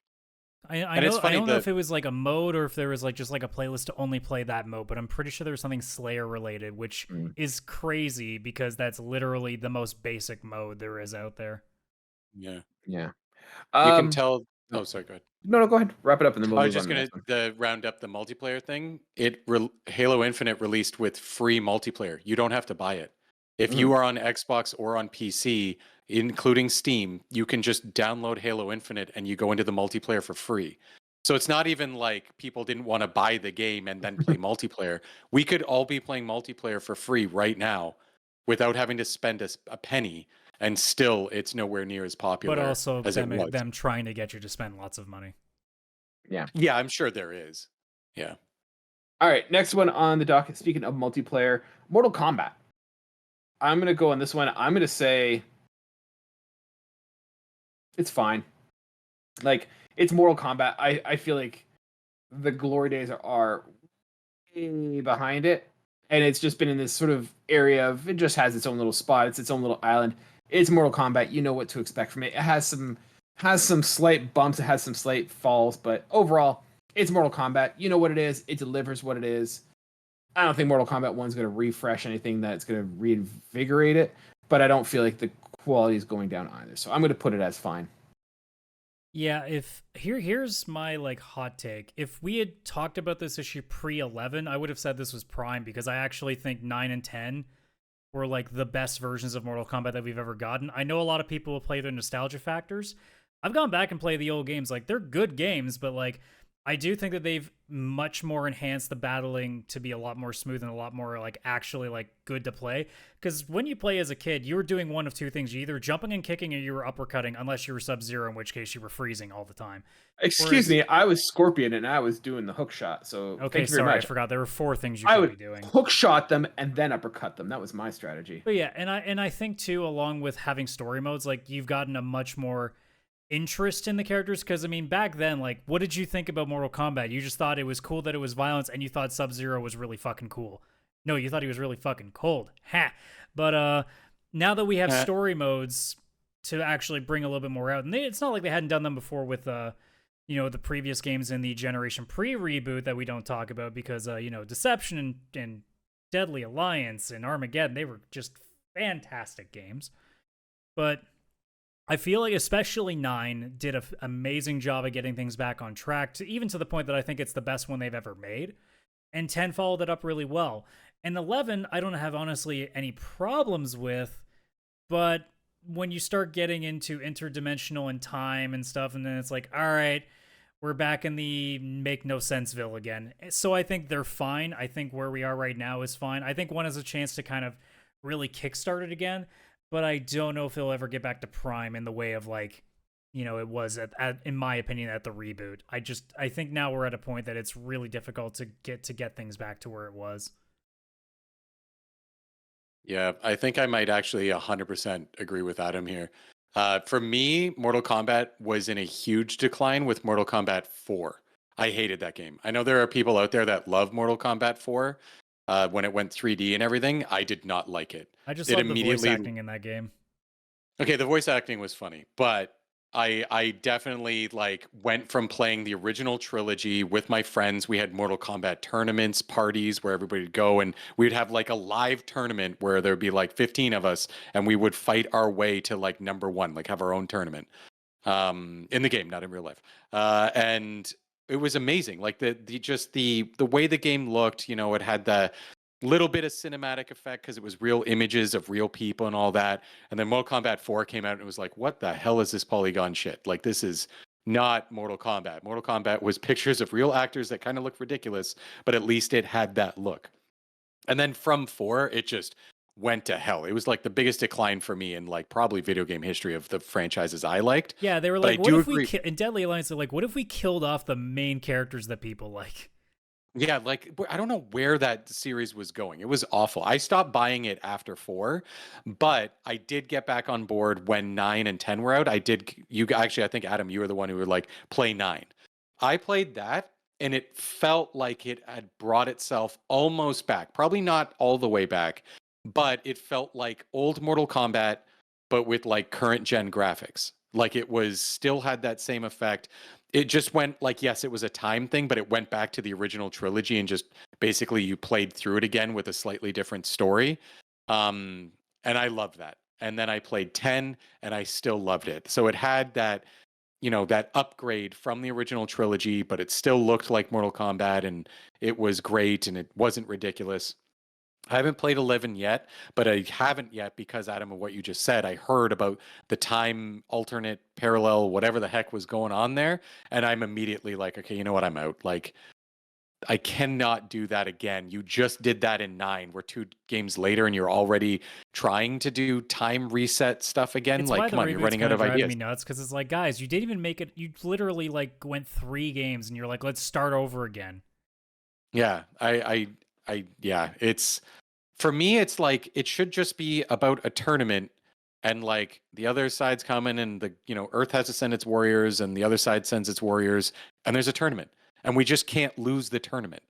I don't know if it was like a mode or if there was like just like a playlist to only play that mode, but I'm pretty sure there was something Slayer related, which is crazy because that's literally the most basic mode there is out there. Yeah. Yeah. You can tell. Oh, sorry, go ahead. No, go ahead. Wrap it up, and then we'll I move was on just to the going next one. to round up the multiplayer thing. Halo Infinite released with free multiplayer. You don't have to buy it. If you are on Xbox or on PC, including Steam, you can just download Halo Infinite and you go into the multiplayer for free. So it's not even like people didn't want to buy the game and then play multiplayer. We could all be playing multiplayer for free right now without having to spend a penny, and still it's nowhere near as popular But also as it was. them trying to get you to spend lots of money. Yeah. Yeah, I'm sure there is. Yeah. All right, next one on the docket. Speaking of multiplayer, Mortal Kombat. I'm going to go on this one. I'm going to say it's fine. Like, it's Mortal Kombat. I feel like the glory days are way behind it. And it's just been in this sort of area of, it just has its own little spot. It's its own little island. It's Mortal Kombat. You know what to expect from it. It has some slight bumps. It has some slight falls. But overall, it's Mortal Kombat. You know what it is. It delivers what it is. I don't think Mortal Kombat 1 is going to refresh anything that's going to reinvigorate it, but I don't feel like the quality is going down either. So I'm going to put it as fine. Yeah, here's my like hot take. If we had talked about this issue pre-11, I would have said this was prime because I actually think 9 and 10 were like the best versions of Mortal Kombat that we've ever gotten. I know a lot of people will play their nostalgia factors. I've gone back and played the old games. Like, they're good games, but like, I do think that they've much more enhanced the battling to be a lot more smooth and a lot more like actually like good to play. Because when you play as a kid, you were doing one of two things: you're either jumping and kicking, or you were uppercutting, unless you were Sub-Zero, in which case you were freezing all the time. Excuse me, I was Scorpion and I was doing the hook shot. So Okay, thank you very sorry, much. I forgot there were 4 things you I could would be doing. hook shot them and then uppercut them. That was my strategy. But yeah, and I think too, along with having story modes, like you've gotten a much more interest in the characters. Because I mean, back then, like, what did you think about Mortal Kombat? You just thought it was cool that it was violence, and you thought Sub-Zero was really fucking cool. No, you thought he was really fucking cold. Ha! But now that we have story modes to actually bring a little bit more out, and it's not like they hadn't done them before with you know, the previous games in the Generation pre-reboot that we don't talk about because you know, Deception and Deadly Alliance and Armageddon, they were just fantastic games. But I feel like especially 9 did an amazing job of getting things back on track, even to the point that I think it's the best one they've ever made. And 10 followed it up really well. And 11, I don't have honestly any problems with, but when you start getting into interdimensional and time and stuff, and then it's like, all right, we're back in the make no senseville again. So I think they're fine. I think where we are right now is fine. I think 1 has a chance to kind of really kickstart it again, but I don't know if it'll ever get back to Prime in the way of like, you know, it was in my opinion at the reboot. I think now we're at a point that it's really difficult to get things back to where it was. Yeah, I think I might actually 100% agree with Adam here. For me, Mortal Kombat was in a huge decline with Mortal Kombat 4. I hated that game. I know there are people out there that love Mortal Kombat 4 when it went 3D and everything. I did not like it. I just love the voice acting in that game. Okay, the voice acting was funny, but I definitely like went from playing the original trilogy with my friends. We had Mortal Kombat tournaments, parties where everybody would go, and we'd have like a live tournament where there'd be like 15 of us, and we would fight our way to like number 1, like have our own tournament in the game, not in real life. And it was amazing. Like the way the game looked, you know, it had the little bit of cinematic effect because it was real images of real people and all that. And then Mortal Kombat 4 came out and it was like, what the hell is this polygon shit? Like, this is not Mortal Kombat. Mortal Kombat was pictures of real actors that kind of look ridiculous, but at least it had that look. And then from 4, it just went to hell. It was like the biggest decline for me in like probably video game history of the franchises I liked. Yeah, they were like, what if we in Deadly Alliance, they're like, what if we killed off the main characters that people like? Yeah, like I don't know where that series was going. It was awful. I stopped buying it after 4, but I did get back on board when 9 and 10 were out. I think Adam, you were the one who were like, play 9. I played that and it felt like it had brought itself almost back. Probably not all the way back, but it felt like old Mortal Kombat, but with like current gen graphics. Like it was still had that same effect. It just went like, yes, it was a time thing, but it went back to the original trilogy and just basically you played through it again with a slightly different story. And I loved that. And then I played 10 and I still loved it. So it had that, you know, that upgrade from the original trilogy, but it still looked like Mortal Kombat and it was great and it wasn't ridiculous. I haven't played 11 yet, but I haven't yet because, Adam, of what you just said, I heard about the time alternate parallel, whatever the heck was going on there. And I'm immediately like, okay, you know what? I'm out. Like, I cannot do that again. You just did that in 9. We're 2 games later and you're already trying to do time reset stuff again. It's like, come on, you're running out of ideas. Me nuts because it's like, guys, you didn't even make it. You literally like went 3 games and you're like, let's start over again. Yeah, yeah, it's for me, it's like it should just be about a tournament and like the other side's coming and the, you know, Earth has to send its warriors and the other side sends its warriors and there's a tournament and we just can't lose the tournament.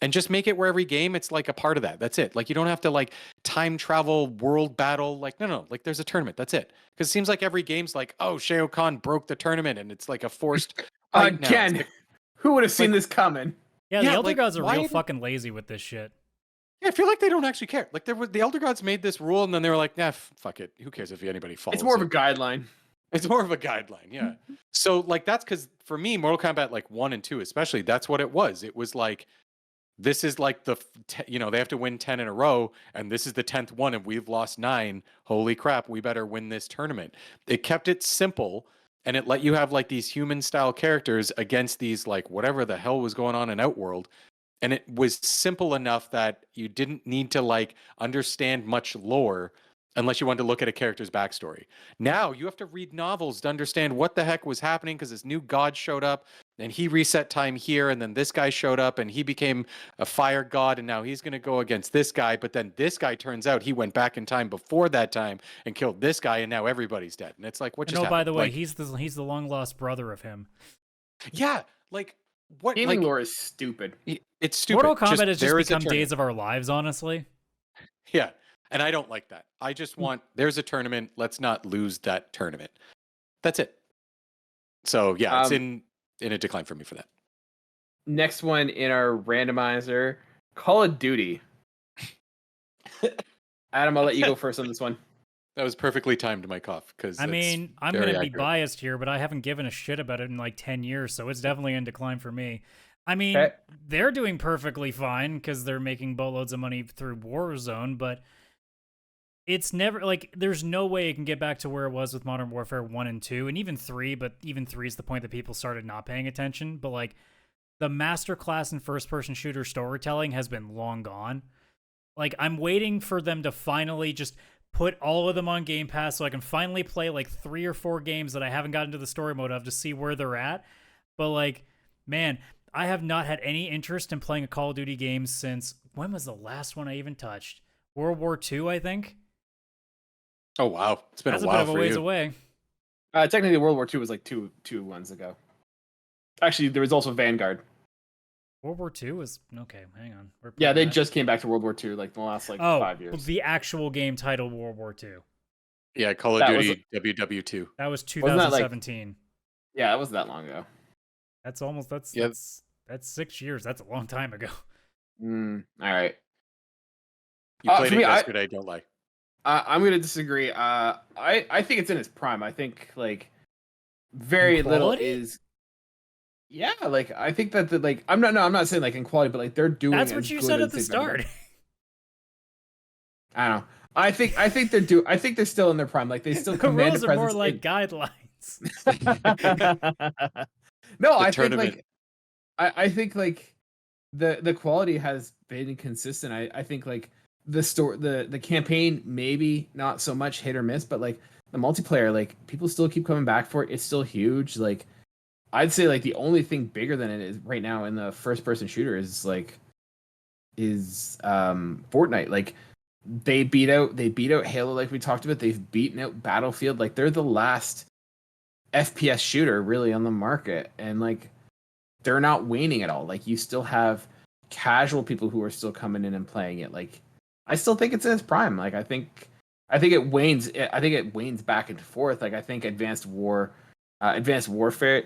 And just make it where every game it's like a part of that. That's it. Like you don't have to like time travel, world battle. Like no, like there's a tournament. That's it. Because it seems like every game's like, oh, Shao Kahn broke the tournament and it's like a forced fight now. Ken, like, who would have seen this coming? Yeah, the Elder Gods are real fucking lazy with this shit. Yeah, I feel like they don't actually care. Like the Elder Gods made this rule, and then they were like, "Nah, fuck it. Who cares if anybody follows?" It's more of a guideline. It's more of a guideline, yeah. So like that's because for me, Mortal Kombat like 1 and 2 especially, that's what it was. It was like this is like the you know, they have to win 10 in a row, and this is the 10th one, and we've lost 9. Holy crap, we better win this tournament. It kept it simple. and it let you have like these human style characters against these like whatever the hell was going on in Outworld. And it was simple enough that you didn't need to like understand much lore unless you wanted to look at a character's backstory. Now you have to read novels to understand what the heck was happening because this new god showed up and he reset time here, and then this guy showed up and he became a fire god, and now he's going to go against this guy, but then this guy turns out he went back in time before that time and killed this guy, and now everybody's dead. And it's like, what just happened? By the way, like, he's the long lost brother of him. Yeah, like what? Gaming like, lore is stupid. It's stupid. Mortal Kombat has just become tournament. Days of Our Lives, honestly. Yeah, and I don't like that. I just want, there's a tournament, let's not lose that tournament. That's it. So yeah, it's in a decline for me for that. Next one in our randomizer, Call of Duty. Adam, I'll let you go first on this one. That was perfectly timed, my cough. Because I mean, I'm going to be biased here, but I haven't given a shit about it in like 10 years, so it's definitely in decline for me. I mean, they're doing perfectly fine because they're making boatloads of money through Warzone, but it's never like there's no way it can get back to where it was with Modern Warfare 1 and 2 and even 3, but even 3 is the point that people started not paying attention. But like the masterclass in first-person shooter storytelling has been long gone. Like I'm waiting for them to finally just put all of them on Game Pass so I can finally play like 3 or 4 games that I haven't gotten to the story mode of to see where they're at. But like, man, I have not had any interest in playing a Call of Duty game since, when was the last one I even touched? World War II, I think. Oh wow, it's been That's a while bit of a for ways you. away. Technically, World War II was like two ones ago. Actually, there was also Vanguard. World War II was okay. Hang on. Yeah, they just came back to World War II like the last 5 years. The actual game titled World War II. Yeah, Call of Duty WW2. That was 2017. Yeah, that wasn't that long ago. That's 6 years. That's a long time ago. All right. You played it yesterday. Don't lie. I'm gonna disagree. I think it's in its prime. I think like very little is. Yeah, like I think that I'm not saying like in quality, but like they're doing. That's what you said at the start. I don't know. I think they're still in their prime. Like they still command rules a are presence. more like guidelines. No, I think like the quality has been consistent. I think like the campaign maybe not so much hit or miss, but like the multiplayer, like people still keep coming back for it. It's still huge. Like I'd say like the only thing bigger than it is right now in the first person shooter is Fortnite. Like they beat out Halo, like we talked about. They've beaten out Battlefield. Like they're the last FPS shooter really on the market, and like they're not waning at all. Like you still have casual people who are still coming in and playing it. Like I still think it's in its prime. Like I think it wanes. I think it wanes back and forth. Like I think Advanced Warfare,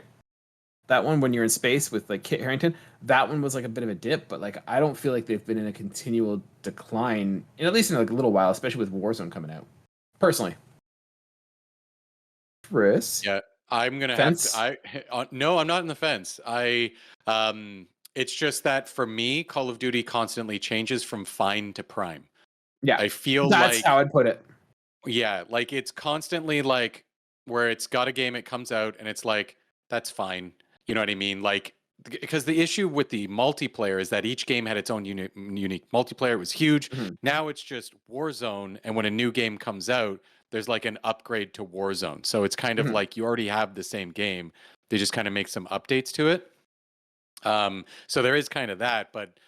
that one when you're in space with like Kit Harington, that one was like a bit of a dip. But like I don't feel like they've been in a continual decline, in at least in like a little while, especially with Warzone coming out. Personally, Chris. Yeah, I'm gonna fence? have to. No, I'm not in the fence. It's just that for me, Call of Duty constantly changes from fine to prime. Yeah, I feel that's how I'd put it. Yeah, like it's constantly like where it's got a game, it comes out, and it's like that's fine. You know what I mean? Like because the issue with the multiplayer is that each game had its own unique multiplayer. It was huge. Mhm. Now it's just Warzone, and when a new game comes out, there's like an upgrade to Warzone. So it's kind of like you already have the same game. They just kind of make some updates to it. So there is kind of that, but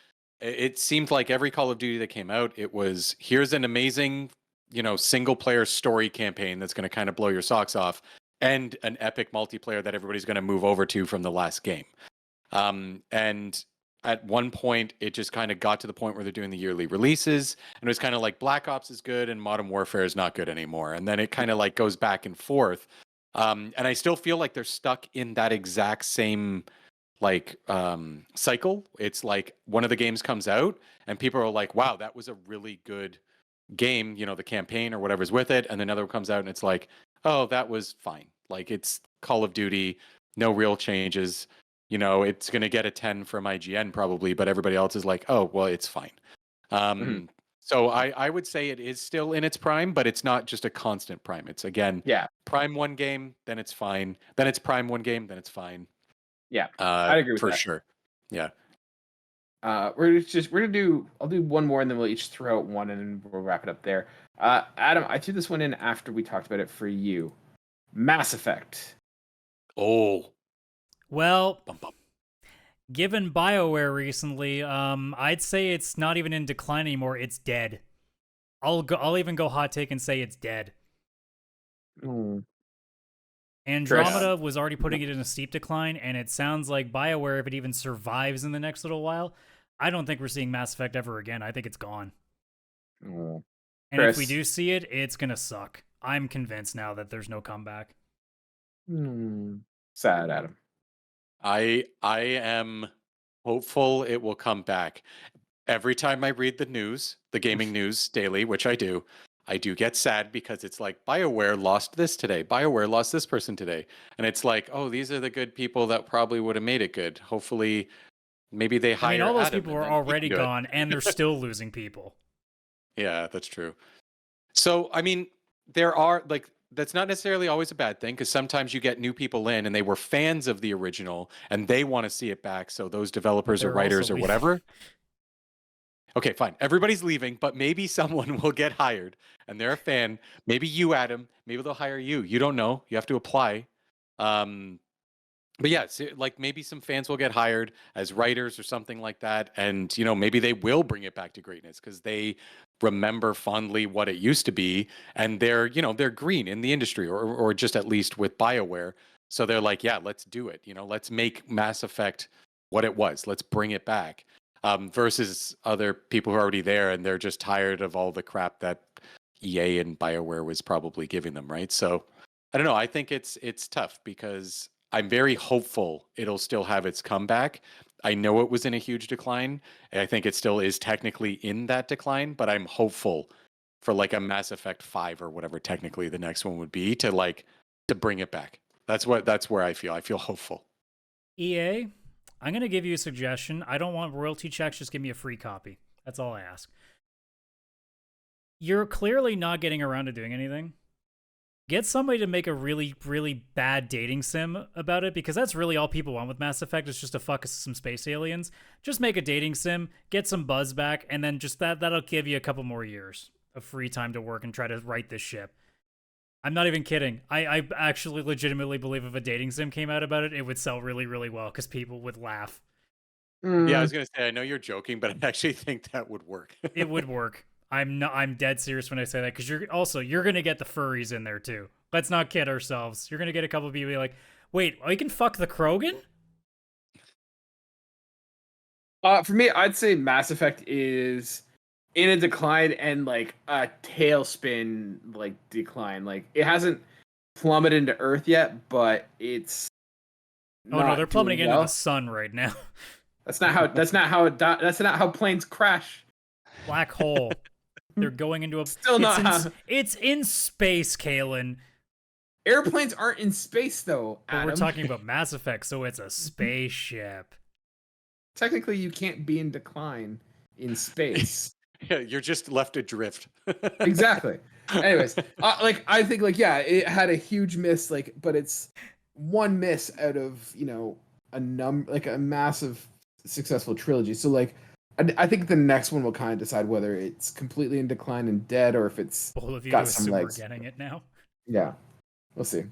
it seemed like every Call of Duty that came out, it was here's an amazing, single player story campaign that's going to kind of blow your socks off, and an epic multiplayer that everybody's going to move over to from the last game. And at one point, it just kind of got to the point where they're doing the yearly releases, and it was kind of like Black Ops is good and Modern Warfare is not good anymore. And then it kind of like goes back and forth. And I still feel like they're stuck in that exact same cycle. It's like one of the games comes out and people are like, wow, that was a really good game, the campaign or whatever's with it. And then another one comes out and it's like, oh, that was fine. Like it's Call of Duty, no real changes. It's going to get a 10 from IGN probably, but everybody else is like, oh, well, it's fine. So I would say it is still in its prime, but it's not just a constant prime. It's again, prime one game, then it's fine. Then it's prime one game, then it's fine. Yeah, I'd agree with for that. sure. Yeah. I'll do one more and then we'll each throw out one and then we'll wrap it up there. Adam, I threw this one in after we talked about it for you. Mass Effect. Oh. Well, given BioWare recently, I'd say it's not even in decline anymore. It's dead. I'll even go hot take and say it's dead. Andromeda was already putting it in a steep decline, and it sounds like BioWare, if it even survives in the next little while, I don't think we're seeing Mass Effect ever again. I think it's gone. And if we do see it, it's gonna suck. I'm convinced now that there's no comeback. Sad, Adam. I am hopeful it will come back. Every time I read the news, the gaming news daily, which I do get sad because it's like BioWare lost this today. BioWare lost this person today. And it's like, oh, these are the good people that probably would have made it good. Hopefully, maybe they hire all those Adam people are already gone and they're still losing people. Yeah, that's true. So, I mean, there are like, that's not necessarily always a bad thing because sometimes you get new people in and they were fans of the original and they want to see it back. So those developers or writers or whatever. Okay, fine. Everybody's leaving, but maybe someone will get hired and they're a fan. Maybe you, Adam. Maybe they'll hire you. You don't know. You have to apply. But yeah, like maybe some fans will get hired as writers or something like that. And, you know, maybe they will bring it back to greatness because they remember fondly what it used to be. And they're, you know, they're green in the industry or just at least with BioWare. So they're like, yeah, let's do it. You know, let's make Mass Effect what it was. Let's bring it back. Versus other people who are already there and they're just tired of all the crap that EA and BioWare was probably giving them, right? So I don't know. I think it's tough because I'm very hopeful it'll still have its comeback. I know it was in a huge decline, and I think it still is technically in that decline, but I'm hopeful for like a Mass Effect 5 or whatever technically the next one would be to bring it back. That's where I feel. I feel hopeful. EA, I'm going to give you a suggestion. I don't want royalty checks. Just give me a free copy. That's all I ask. You're clearly not getting around to doing anything. Get somebody to make a really, really bad dating sim about it, because that's really all people want with Mass Effect is just to fuck some space aliens. Just make a dating sim, get some buzz back, and then just that'll give you a couple more years of free time to work and try to right this ship. I'm not even kidding. I actually legitimately believe if a dating sim came out about it, it would sell really, really well because people would laugh. Yeah, I was going to say, I know you're joking, but I actually think that would work. It would work. I'm dead serious when I say that, because you're going to get the furries in there too. Let's not kid ourselves. You're going to get a couple of people like, wait, I can fuck the Krogan? For me, I'd say Mass Effect is in a decline and like a tailspin like decline. Like it hasn't plummeted into Earth yet, but it's they're plummeting into the sun right now. That's not how planes crash. Black hole. They're going into a it's in space, Kaylan. Airplanes aren't in space though, Adam. But we're talking about Mass Effect, so it's a spaceship. Technically, you can't be in decline in space. Yeah, you're just left adrift. Exactly. Anyways, I think it had a huge miss, but it's one miss out of a massive successful trilogy. So I think the next one will kind of decide whether it's completely in decline and dead, or if it's both of you got some legs. We're getting it now. Yeah, we'll see.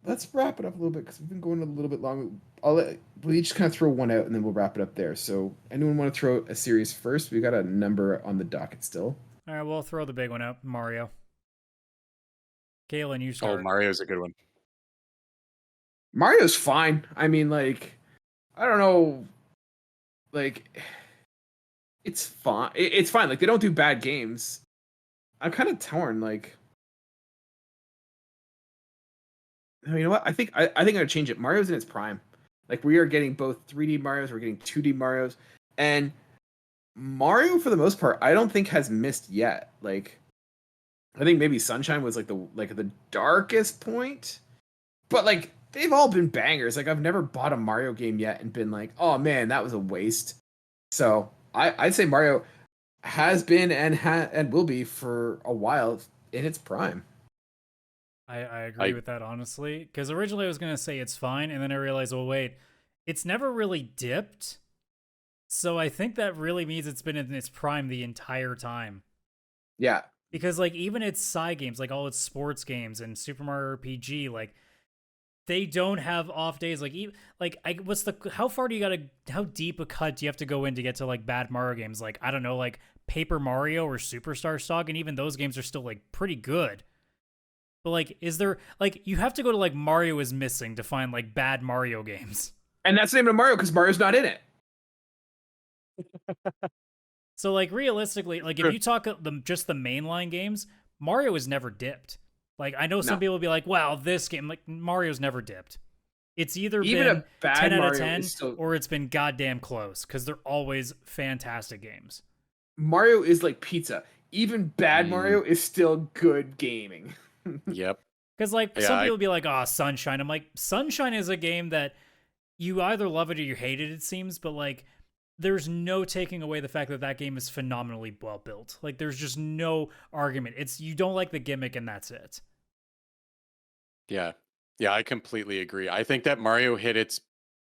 Let's wrap it up a little bit because we've been going a little bit long. We'll each kind of throw one out and then we'll wrap it up there. So, anyone want to throw a series first? We got a number on the docket still. All right, we'll throw the big one out. Mario. Kaylan, you start. Oh, Mario's a good one. Mario's fine. I mean, I don't know. It's fine. It's fine. They don't do bad games. I'm kind of torn. You know what? I think I'm gonna change it. Mario's in its prime. We are getting both 3D Marios, we're getting 2D Marios, and Mario for the most part, I don't think has missed yet. I think maybe Sunshine was the darkest point, but they've all been bangers. I've never bought a Mario game yet and been oh man, that was a waste. So I'd say Mario. has been and will be for a while in its prime. I agree with that, honestly, because originally I was going to say it's fine, and then I realized, well, wait, it's never really dipped, so I think that really means it's been in its prime the entire time. Yeah. Because, like, even its side games, like all its sports games and Super Mario RPG, like, they don't have off days. Like, how deep a cut do you have to go in to get to, like, bad Mario games? Like, I don't know, like, Paper Mario or Superstar Stock, and even those games are still, like, pretty good. But, like, is there, like, you have to go to, like, Mario is Missing to find, like, bad Mario games. And that's the name of Mario because Mario's not in it. So, like, realistically, like, if you talk just the mainline games, Mario has never dipped. Like, I know some people will be like, wow, this game, like, Mario's never dipped. It's either Even been a bad 10 out Mario of 10 still... or it's been goddamn close, because they're always fantastic games. Mario is like pizza. Even bad Mario is still good gaming. Yep. Because, like, some people will be like, oh, Sunshine. I'm like, Sunshine is a game that you either love it or you hate it, it seems, but, like, there's no taking away the fact that that game is phenomenally well built. Like, there's just no argument. It's, you don't like the gimmick and that's it. Yeah. Yeah, I completely agree. I think that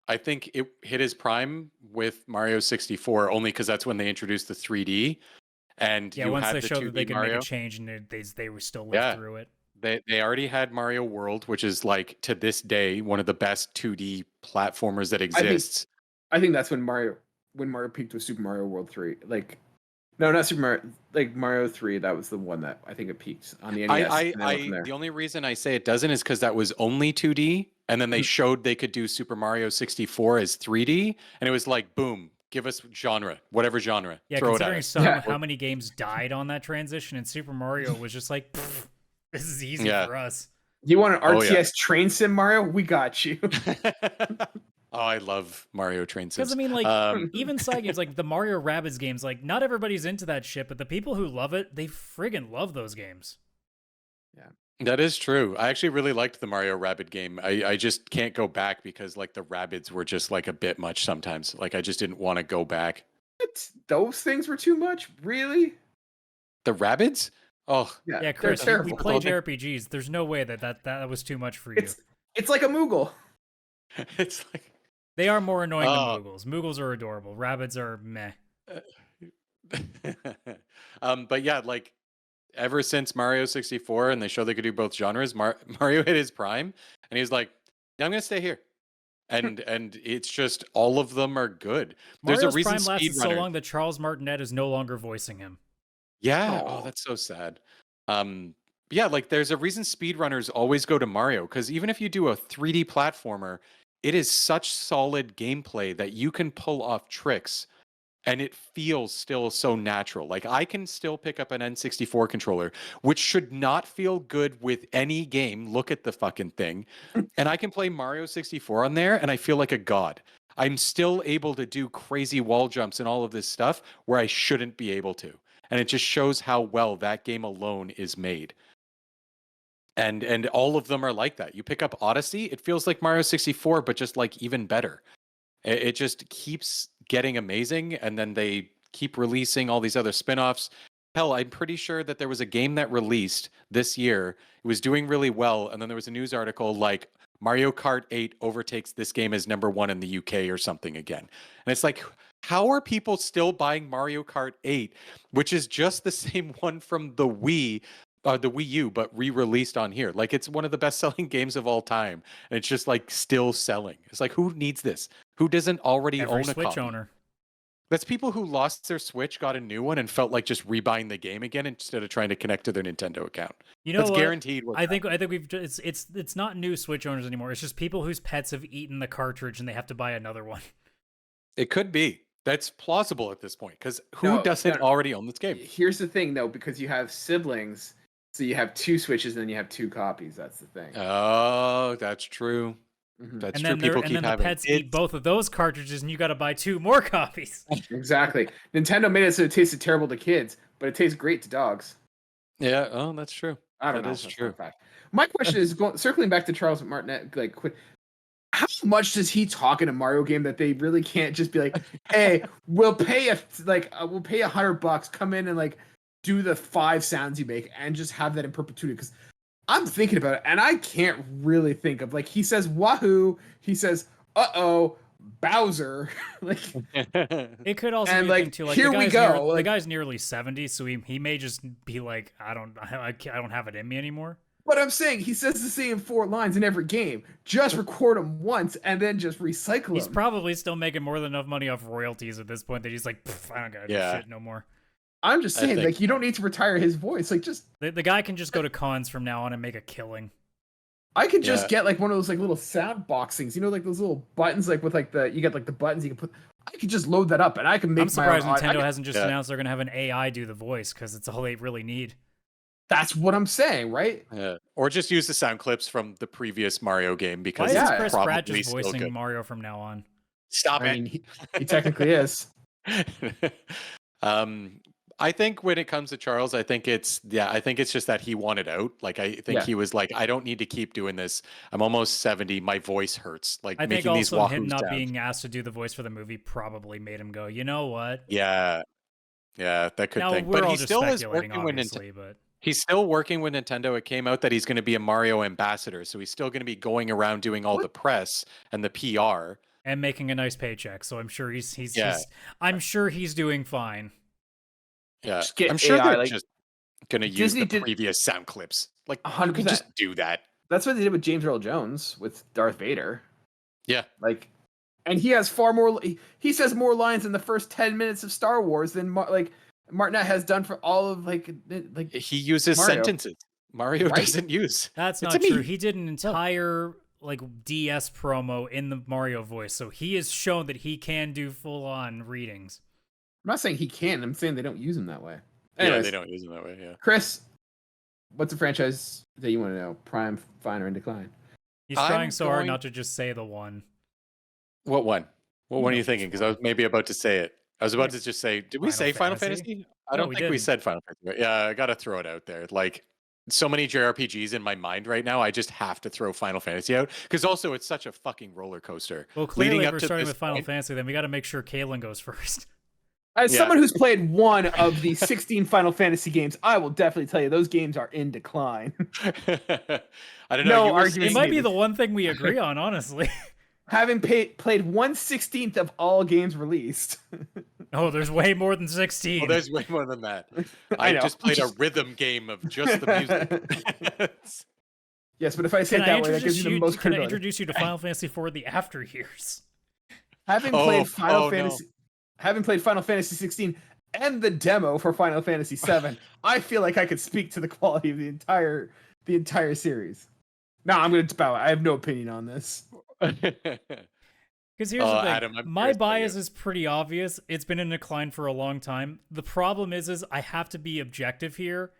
I think it hit his prime with Mario 64 only because that's when they introduced the 3D. And yeah, you once had they the showed 2D that they could Mario. make a change and they were still lived through it. They already had Mario World, which is, like, to this day one of the best 2D platformers that exists. I think that's when Mario peaked with Super Mario World 3. Like, no, not Super Mario, like Mario 3. That was the one that I think it peaked on the NES. The only reason I say it doesn't is because that was only 2D, and then they showed they could do Super Mario 64 as 3D, and it was like, boom, give us genre, whatever genre, throw it at us. How many games died on that transition, and Super Mario was just like, this is easy for us. You want an RTS train sim, Mario? We got you. Oh, I love Mario Train Sims. Because, I mean, like, even side games, like the Mario Rabbids games, like, not everybody's into that shit, but the people who love it, they friggin' love those games. Yeah. That is true. I actually really liked the Mario Rabbids game. I just can't go back because, like, the Rabbids were just, like, a bit much sometimes. Like, I just didn't want to go back. Those things were too much? Really? The Rabbids? Oh. Yeah, Chris, you played JRPGs. There's no way that was too much for you. It's like a Moogle. It's like... They are more annoying than Moogles. Moogles are adorable. Rabbids are meh. But yeah, like, ever since Mario 64 and they showed they could do both genres, Mario hit his prime, and he's like, yeah, I'm gonna stay here. And it's just all of them are good. Mario's There's a reason prime lasted so long that Charles Martinet is no longer voicing him. Yeah. Oh, that's so sad. Yeah, like, there's a reason speedrunners always go to Mario, because even if you do a 3D platformer, it is such solid gameplay that you can pull off tricks and it feels still so natural. Like, I can still pick up an N64 controller, which should not feel good with any game. Look at the fucking thing. And I can play Mario 64 on there and I feel like a god. I'm still able to do crazy wall jumps and all of this stuff where I shouldn't be able to. And it just shows how well that game alone is made. And all of them are like that. You pick up Odyssey, it feels like Mario 64, but just, like, even better. It just keeps getting amazing, and then they keep releasing all these other spin-offs. Hell, I'm pretty sure that there was a game that released this year. It was doing really well, and then there was a news article like, Mario Kart 8 overtakes this game as #1 in the UK or something again. And it's like, how are people still buying Mario Kart 8, which is just the same one from the Wii U, but re-released on here? Like, it's one of the best-selling games of all time, and it's just, like, still selling. It's like, who needs this? Who doesn't already own a Switch copy? Owner. That's people who lost their Switch, got a new one, and felt like just rebuying the game again instead of trying to connect to their Nintendo account. You know, that's guaranteed. I think we've it's not new Switch owners anymore. It's just people whose pets have eaten the cartridge and they have to buy another one. It could be. That's plausible at this point, because who doesn't already own this game? Here's the thing, though, because you have siblings, so you have 2 Switches and then you have 2 copies. That's the thing. Oh, that's true. That's true. People keep having the pets eat both of those cartridges, and you got to buy 2 more copies. Exactly. Nintendo made it so it tasted terrible to kids, but it tastes great to dogs. Yeah. Oh, that's true. I don't know. That is true. My question is circling back to Charles Martinet. Like, how much does he talk in a Mario game that they really can't just be like, hey, we'll pay $100, come in and like do the 5 sounds you make and just have that in perpetuity? Because I'm thinking about it and I can't really think of, like, he says wahoo, he says uh-oh, Bowser. Like, it could also and be like, a thing too. Like, here we go. The guy's nearly 70, so he may just be like, I don't have it in me anymore. But I'm saying he says the same 4 lines in every game. Just record them once and then just recycle them. He's probably still making more than enough money off royalties at this point that he's like, I don't got shit no more. I'm just saying, like, you don't need to retire his voice. Like, just the guy can just go to cons from now on and make a killing. I could just get like one of those like little sound box things, you know, like those little buttons, like with like you get like the buttons you can put. I could just load that up and I can make. I'm surprised Nintendo hasn't just announced they're gonna have an AI do the voice, because it's all they really need. That's what I'm saying, right? Yeah. Or just use the sound clips from the previous Mario game, because why is it's Chris Pratt just still voicing good. Mario from now on? Stop it. I mean, he technically is. I think when it comes to Charles, I think it's just that he wanted out. Like, I think he was like, I don't need to keep doing this. I'm almost 70. My voice hurts. Like, I think making these also wahoo him not sounds. being asked to do the voice for the movie probably made him go, you know what? Yeah, that could now, think. we're But all he just still is speculating, working with obviously, but he's still working with Nintendo. It came out that he's going to be a Mario ambassador, so he's still going to be going around doing all the press and the PR and making a nice paycheck. So I'm sure I'm sure he's doing fine. Yeah, I'm sure they're just going to use the previous sound clips. Like, 100%. You can just do that. That's what they did with James Earl Jones with Darth Vader. Yeah. Like, and he has far more. He says more lines in the first 10 minutes of Star Wars than like Martinet has done for all of like he uses Mario. Sentences. Mario doesn't use. That's not true. He did an entire like DS promo in the Mario voice, so he has shown that he can do full on readings. I'm not saying he can. I'm saying they don't use him that way. Anyways, yeah, they don't use him that way. Yeah. Chris, what's a franchise that you want to know? Prime, fine, or in decline? He's trying so hard not to just say the one. What one? What one are you thinking? Because I was maybe about to say it. I was about to just say, did we say Final Fantasy? I don't think we said Final Fantasy. Yeah, I got to throw it out there. Like, so many JRPGs in my mind right now, I just have to throw Final Fantasy out. Because also, it's such a fucking roller coaster. Well, clearly, if we're starting with Final Fantasy, then we got to make sure Kaylan goes first. As someone who's played one of the 16 Final Fantasy games, I will definitely tell you those games are in decline. I don't know. No argument. It might be the one thing we agree on, honestly. Having played 1/16 of all games released. Oh, there's way more than 16. Oh, there's way more than that. I just played a rhythm game of just the music. Yes, but if I say it that way, that gives you the most credibility. Can I introduce you to Final Fantasy IV the After Years? Having played Final Fantasy 16 and the demo for Final Fantasy 7, I feel like I could speak to the quality of the entire series. No, I'm going to bow. I have no opinion on this. Because here's the thing, Adam, my bias is pretty obvious. It's been in decline for a long time. The problem is I have to be objective here.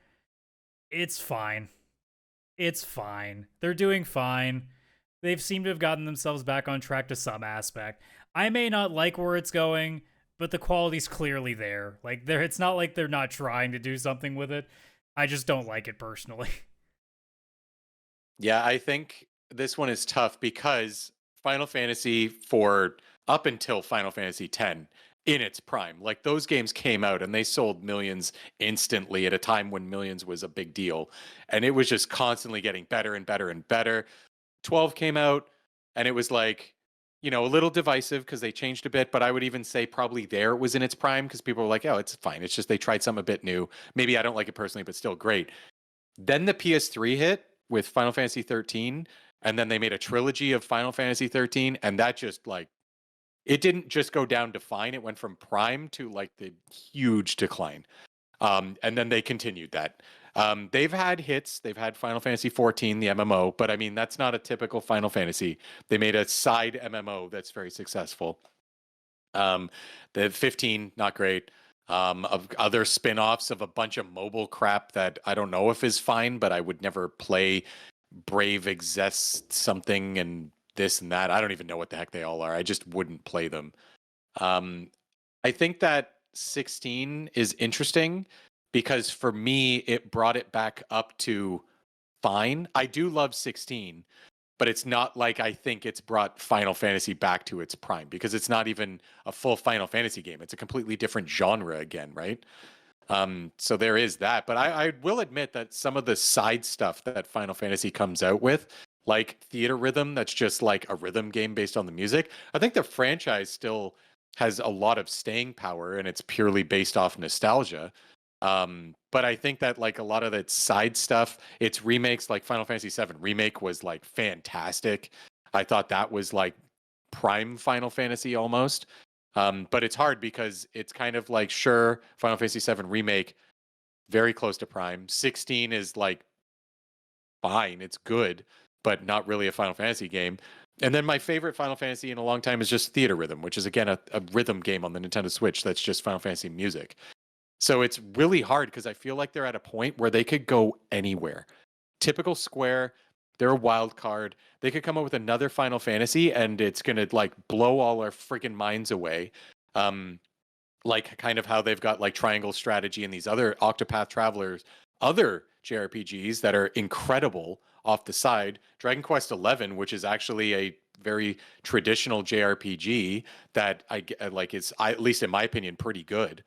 It's fine. It's fine. They're doing fine. They've seemed to have gotten themselves back on track to some aspect. I may not like where it's going, but the quality's clearly there. Like, it's not like they're not trying to do something with it. I just don't like it personally. Yeah, I think this one is tough because Final Fantasy for up until Final Fantasy X in its prime, like, those games came out and they sold millions instantly at a time when millions was a big deal. And it was just constantly getting better and better and better. 12 came out and it was like, you know, a little divisive because they changed a bit, but I would even say probably there it was in its prime because people were like, oh, it's fine. It's just they tried something a bit new. Maybe I don't like it personally, but still great. Then the PS3 hit with Final Fantasy 13, and then they made a trilogy of Final Fantasy 13, and that just, like, it didn't just go down to fine. It went from prime to, like, the huge decline. And then they continued that. They've had hits. They've had Final Fantasy 14, the MMO, but I mean, that's not a typical Final Fantasy. They made a side MMO that's very successful. The 15, not great. Of other spin-offs of a bunch of mobile crap that I don't know if is fine, but I would never play. Brave Exist something and this and that. I don't even know what the heck they all are. I just wouldn't play them. I think that 16 is interesting because for me, it brought it back up to fine. I do love 16, but it's not like I think it's brought Final Fantasy back to its prime, because it's not even a full Final Fantasy game. It's a completely different genre again, right? So there is that. But I will admit that some of the side stuff that Final Fantasy comes out with, like Theater Rhythm, that's just like a rhythm game based on the music, I think the franchise still has a lot of staying power, and it's purely based off nostalgia. But I think that like a lot of that side stuff, its remakes, like Final Fantasy VII Remake was like fantastic. I thought that was like prime Final Fantasy almost. But it's hard because it's kind of like, sure, Final Fantasy VII Remake, very close to prime. 16 is like fine, it's good, but not really a Final Fantasy game. And then my favorite Final Fantasy in a long time is just Theater Rhythm, which is again a rhythm game on the Nintendo Switch that's just Final Fantasy music. So it's really hard because I feel like they're at a point where they could go anywhere. Typical Square, they're a wild card. They could come up with another Final Fantasy and it's going to like blow all our freaking minds away. Like kind of how they've got like Triangle Strategy and these other Octopath Travelers, other JRPGs that are incredible off the side. Dragon Quest XI, which is actually a very traditional JRPG that I like, is at least in my opinion pretty good.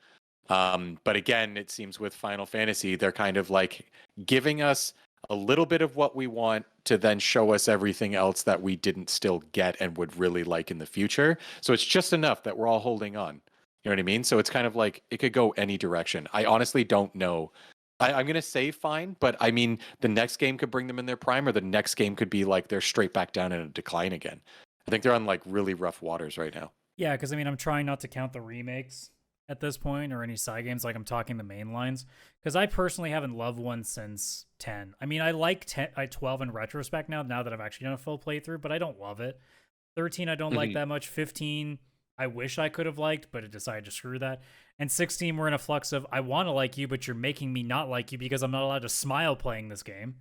But again, it seems with Final Fantasy, they're kind of like giving us a little bit of what we want to then show us everything else that we didn't still get and would really like in the future. So it's just enough that we're all holding on. You know what I mean? So it's kind of like it could go any direction. I honestly don't know. I'm going to say fine, but I mean, the next game could bring them in their prime, or the next game could be like they're straight back down in a decline again. I think they're on like really rough waters right now. Yeah, because I mean, I'm trying not to count the remakes at this point or any side games. Like I'm talking the main lines, because I personally haven't loved one since 10. I mean, I like 12 in retrospect now that I've actually done a full playthrough, but I don't love it. 13 I don't like that much. 15 I wish I could have liked, but it decided to screw that. And 16 we're in a flux of I want to like you, but you're making me not like you because I'm not allowed to smile playing this game.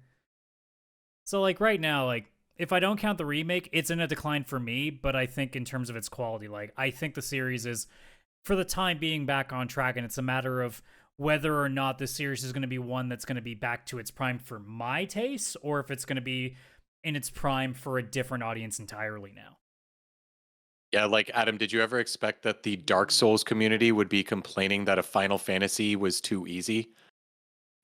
So like right now, like if I don't count the remake, it's in a decline for me, but I think in terms of its quality, like I think the series is for the time being back on track, and it's a matter of whether or not the series is going to be one that's going to be back to its prime for my taste, or if it's going to be in its prime for a different audience entirely now. Yeah, like Adam, did you ever expect that the Dark Souls community would be complaining that a Final Fantasy was too easy?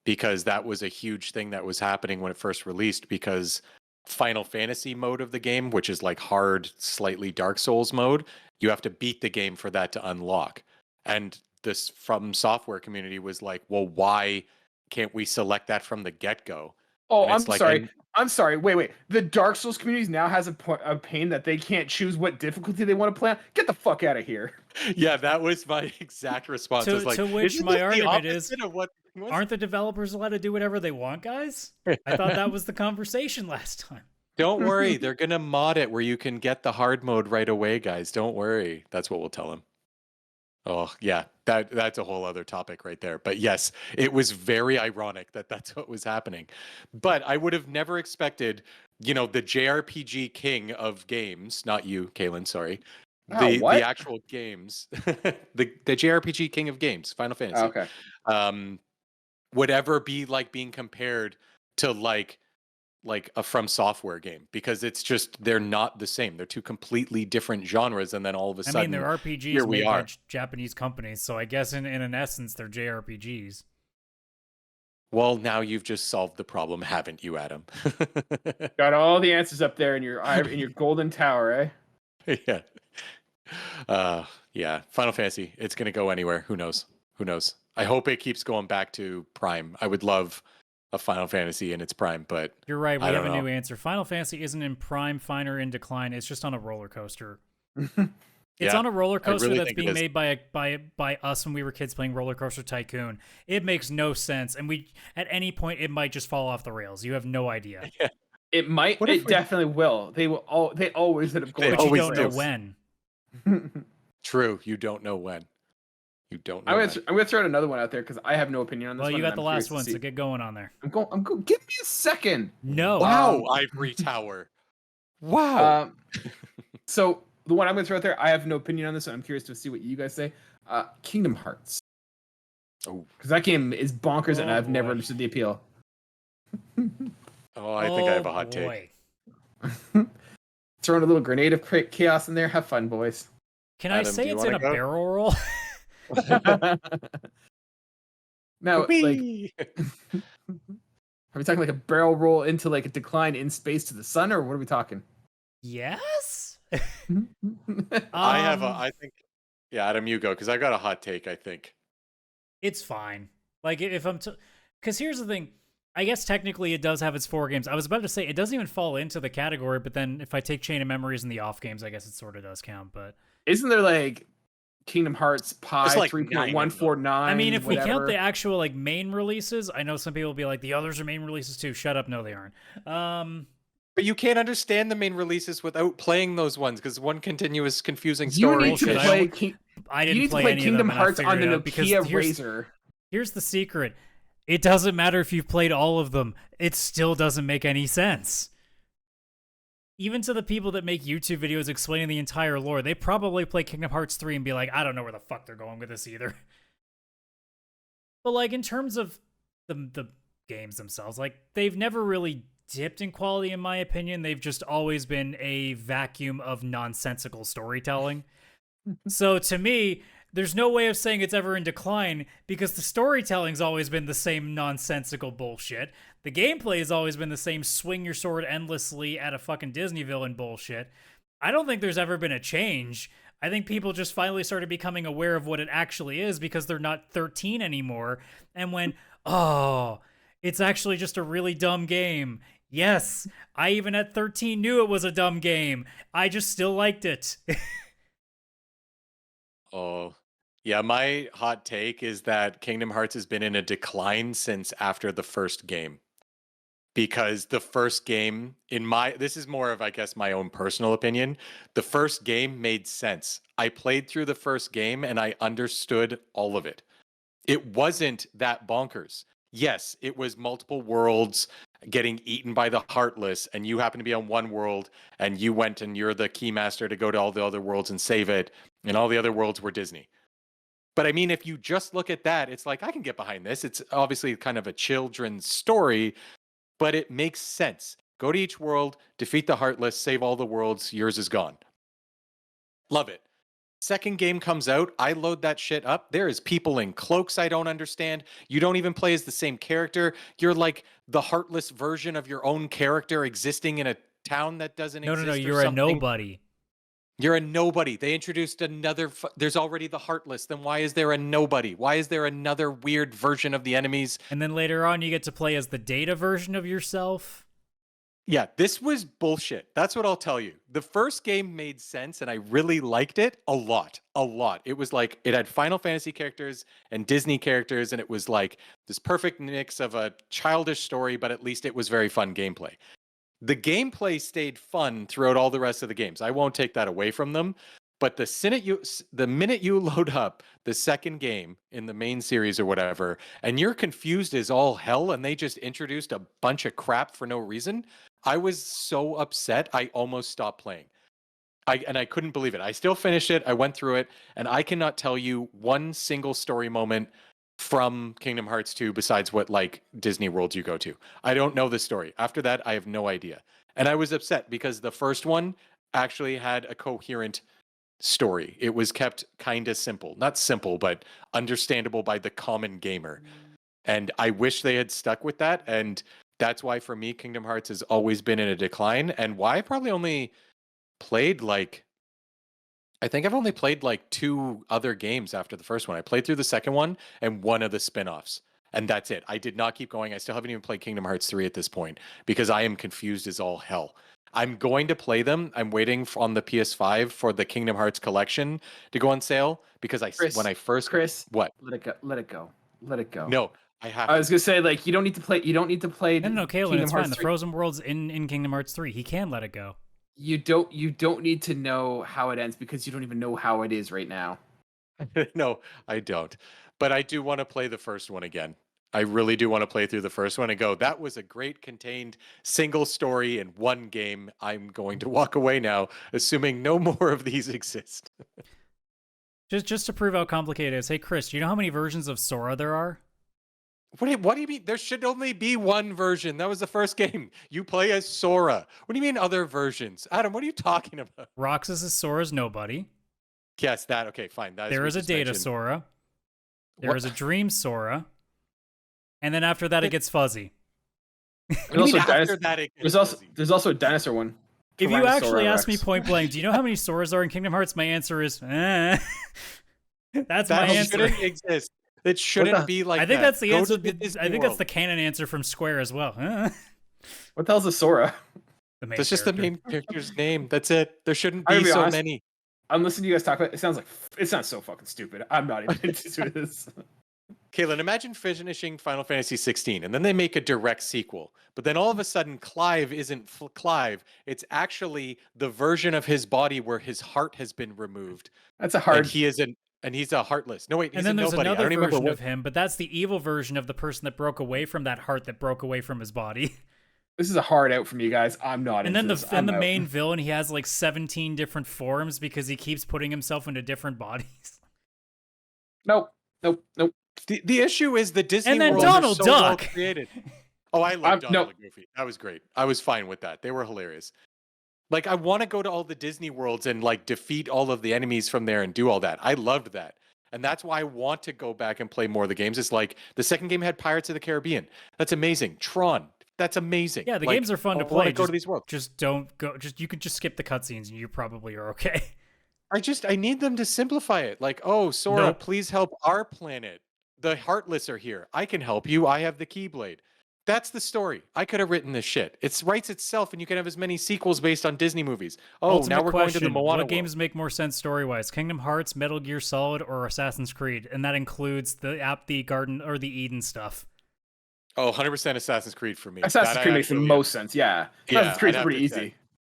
Because that was a huge thing that was happening when it first released, because Final Fantasy mode of the game, which is like hard, slightly Dark Souls mode, you have to beat the game for that to unlock. And this From Software community was like, well, why can't we select that from the get-go? Oh, I'm like, sorry. I'm sorry. Wait. The Dark Souls community now has a pain that they can't choose what difficulty they want to play on. Get the fuck out of here. Yeah, that was my exact response. To which my argument is, aren't the developers allowed to do whatever they want, guys? I thought that was the conversation last time. Don't worry. They're going to mod it where you can get the hard mode right away, guys. Don't worry. That's what we'll tell them. Oh, yeah. That's a whole other topic right there. But yes, it was very ironic that that's what was happening. But I would have never expected, the JRPG king of games, not you, Kaylan, sorry. The actual games, the JRPG king of games, Final Fantasy. Okay. Would ever be like being compared to like a From Software game, because it's just, they're not the same. They're two completely different genres, and then all of a sudden, they're RPGs made by Japanese companies, so I guess in an essence they're JRPGs. Well, now you've just solved the problem, haven't you, Adam? Got all the answers up there in your golden tower, eh? Yeah. Final Fantasy, it's gonna go anywhere. Who knows? I hope it keeps going back to prime. I would love a Final Fantasy in its prime, but you're right. We have a new answer. Final Fantasy isn't in prime, fine, or in decline. It's just on a roller coaster. It's on a roller coaster that's being made by us when we were kids playing Roller Coaster Tycoon. It makes no sense, and at any point it might just fall off the rails. You have no idea. Yeah. It might. It definitely will. They will. They always end up going. But you don't know when. True. You don't know when. You don't know. I'm gonna throw another one out there because I have no opinion on this. Well, you got the last one, so get going on there. I'm going. Give me a second. No. Wow, Ivory Tower. Wow. So the one I'm gonna throw out there, I have no opinion on this, so I'm curious to see what you guys say. Kingdom Hearts. Oh, because that game is bonkers, and I've never understood the appeal. I think I have a hot take. Throwing a little grenade of chaos in there. Have fun, boys. Can I say it's in a barrel roll? Now, like, are we talking like a barrel roll into like a decline in space to the sun, or what are we talking? Yes. I think, yeah, Adam, you go, because I got a hot take, I think. It's fine. Like, if I'm, because here's the thing. I guess technically it does have its 4 games. I was about to say it doesn't even fall into the category, but then if I take Chain of Memories and the off games, I guess it sort of does count. But isn't there like Kingdom Hearts Pi like 3.149? I mean, if whatever. we count the actual like main releases, I know some people will be like, the others are main releases too. Shut up, no, they aren't. But you can't understand the main releases without playing those ones because one continuous confusing story. You need to play. I didn't play any Kingdom of them, Hearts on the Nokia Razor. Here's the secret. It doesn't matter if you've played all of them. It still doesn't make any sense. Even to the people that make YouTube videos explaining the entire lore, they probably play Kingdom Hearts 3 and be like, I don't know where the fuck they're going with this either. But like in terms of the games themselves, like they've never really dipped in quality in my opinion. They've just always been a vacuum of nonsensical storytelling. So to me, there's no way of saying it's ever in decline because the storytelling's always been the same nonsensical bullshit. The gameplay has always been the same swing your sword endlessly at a fucking Disney villain bullshit. I don't think there's ever been a change. I think people just finally started becoming aware of what it actually is because they're not 13 anymore and went, oh, it's actually just a really dumb game. Yes, I even at 13 knew it was a dumb game. I just still liked it. Oh, yeah. My hot take is that Kingdom Hearts has been in a decline since after the first game. Because the first game, this is more of, I guess, my own personal opinion. The first game made sense. I played through the first game and I understood all of it. It wasn't that bonkers. Yes, it was multiple worlds getting eaten by the Heartless, and you happen to be on one world, and you went and you're the keymaster to go to all the other worlds and save it, and all the other worlds were Disney. But I mean, if you just look at that, it's like, I can get behind this. It's obviously kind of a children's story, but it makes sense. Go to each world, defeat the Heartless, save all the worlds, yours is gone. Love it. Second game comes out, I load that shit up. There is people in cloaks I don't understand. You don't even play as the same character. You're like the Heartless version of your own character existing in a town that doesn't exist. No, you're a nobody. You're a nobody. They introduced another. There's already the Heartless. Then why is there a nobody? Why is there another weird version of the enemies? And then later on, you get to play as the Data version of yourself. Yeah, this was bullshit. That's what I'll tell you. The first game made sense, and I really liked it a lot. A lot. It was like, it had Final Fantasy characters and Disney characters, and it was like this perfect mix of a childish story, but at least it was very fun gameplay. The gameplay stayed fun throughout all the rest of the games. I won't take that away from them. But the minute you load up the second game in the main series or whatever, and you're confused as all hell, and they just introduced a bunch of crap for no reason, I was so upset, I almost stopped playing. I couldn't believe it. I still finished it. I went through it, and I cannot tell you one single story moment from Kingdom Hearts 2 besides what like Disney worlds you go to. I don't know the story. After that, I have no idea. And I was upset because the first one actually had a coherent story. It was kept kind of simple. Not simple, but understandable by the common gamer. And I wish they had stuck with that. And that's why for me, Kingdom Hearts has always been in a decline, and why I probably only played I think I've only played like 2 other games after the first one. I played through the second one and one of the spin-offs. And that's it. I did not keep going. I still haven't even played Kingdom Hearts 3 at this point because I am confused as all hell. I'm going to play them. I'm waiting on the PS5 for the Kingdom Hearts collection to go on sale because Chris, what? Let it go. No, I have. I was gonna say, like, you don't need to play. No, Kaylan, it's fine. The Frozen World's in Kingdom Hearts 3. He can let it go. You don't need to know how it ends because you don't even know how it is right now. No, I don't. But I do want to play the first one again. I really do want to play through the first one and go, that was a great contained single story in one game. I'm going to walk away now, assuming no more of these exist. Just to prove how complicated it is, hey, Chris, do you know how many versions of Sora there are? What do you mean? There should only be one version. That was the first game. You play as Sora. What do you mean other versions? Adam, what are you talking about? Roxas is Sora's nobody. Yes, that. Okay, fine. There is a Data Sora. There is a Dream Sora. And then after that, it gets fuzzy. There's also a dinosaur one. If you actually ask me point blank, do you know how many Soras are in Kingdom Hearts? My answer is, That's my answer. That shouldn't exist. It shouldn't be like that. I think that's the answer. I think that's the canon answer from Square as well. What the hell's a Sora? That's just the main character's name. That's it. There shouldn't be so many. I'm listening to you guys talk about it. It sounds so fucking stupid. I'm not even into this. Kaylan, imagine finishing Final Fantasy 16 and then they make a direct sequel. But then all of a sudden, Clive isn't Clive. It's actually the version of his body where his heart has been removed. That's a hard. And he's a heartless. No, wait, he's and then there's nobody. Another version of him, but that's the evil version of the person that broke away from that heart that broke away from his body. This is a hard out for me, guys. I'm not. And then the main villain, he has like 17 different forms because he keeps putting himself into different bodies. Nope. The issue is the Disney and then World Donald is so Duck. well created. Oh, I love Donald and Goofy. That was great. I was fine with that. They were hilarious. Like, I want to go to all the Disney worlds and like defeat all of the enemies from there and do all that. I loved that. And that's why I want to go back and play more of the games. It's like the second game had Pirates of the Caribbean. That's amazing. Tron. That's amazing. Yeah, the games are fun to play. Go to these worlds. Just don't go. You could just skip the cutscenes and you probably are okay. I need them to simplify it. Like, oh, Sora, please help our planet. The Heartless are here. I can help you. I have the Keyblade. That's the story. I could have written this shit. It writes itself, and you can have as many sequels based on Disney movies. Oh, Ultimate now we're question, going to the Moana What games make more sense story-wise? Kingdom Hearts, Metal Gear Solid, or Assassin's Creed? And that includes the Garden or the Eden stuff. Oh, 100% Assassin's Creed for me. Assassin's Creed makes the most sense. Yeah. Assassin's Creed's pretty easy.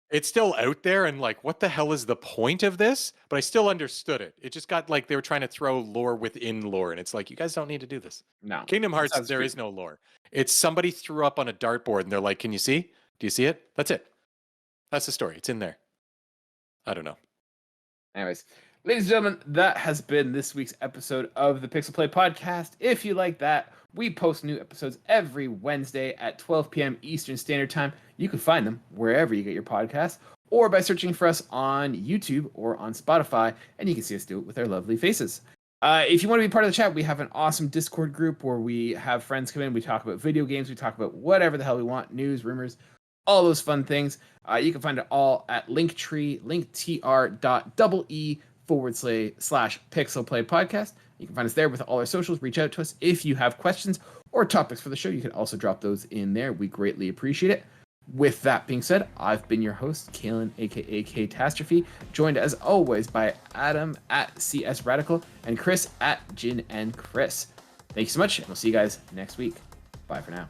It's still out there, and like, what the hell is the point of this? But I still understood it. It just got like they were trying to throw lore within lore, and it's like, you guys don't need to do this. No. Kingdom Hearts, there is no lore. It's somebody threw up on a dartboard, and they're like, can you see? Do you see it? That's it. That's the story. It's in there. I don't know. Anyways, ladies and gentlemen, that has been this week's episode of the PixelPlay Podcast. If you like that, we post new episodes every Wednesday at 12 p.m. Eastern Standard Time. You can find them wherever you get your podcasts, or by searching for us on YouTube or on Spotify, and you can see us do it with our lovely faces. If you want to be part of the chat, we have an awesome Discord group where we have friends come in. We talk about video games. We talk about whatever the hell we want, news, rumors, all those fun things. You can find it all at Linktree, linktr.ee/PixelPlay Podcast. You can find us there with all our socials. Reach out to us if you have questions or topics for the show. You can also drop those in there. We greatly appreciate it. With that being said, I've been your host, Kaylan, aka Catastrophe, joined as always by Adam at CS Radical and Chris at Jin and Chris. Thank you so much, and we'll see you guys next week. Bye for now.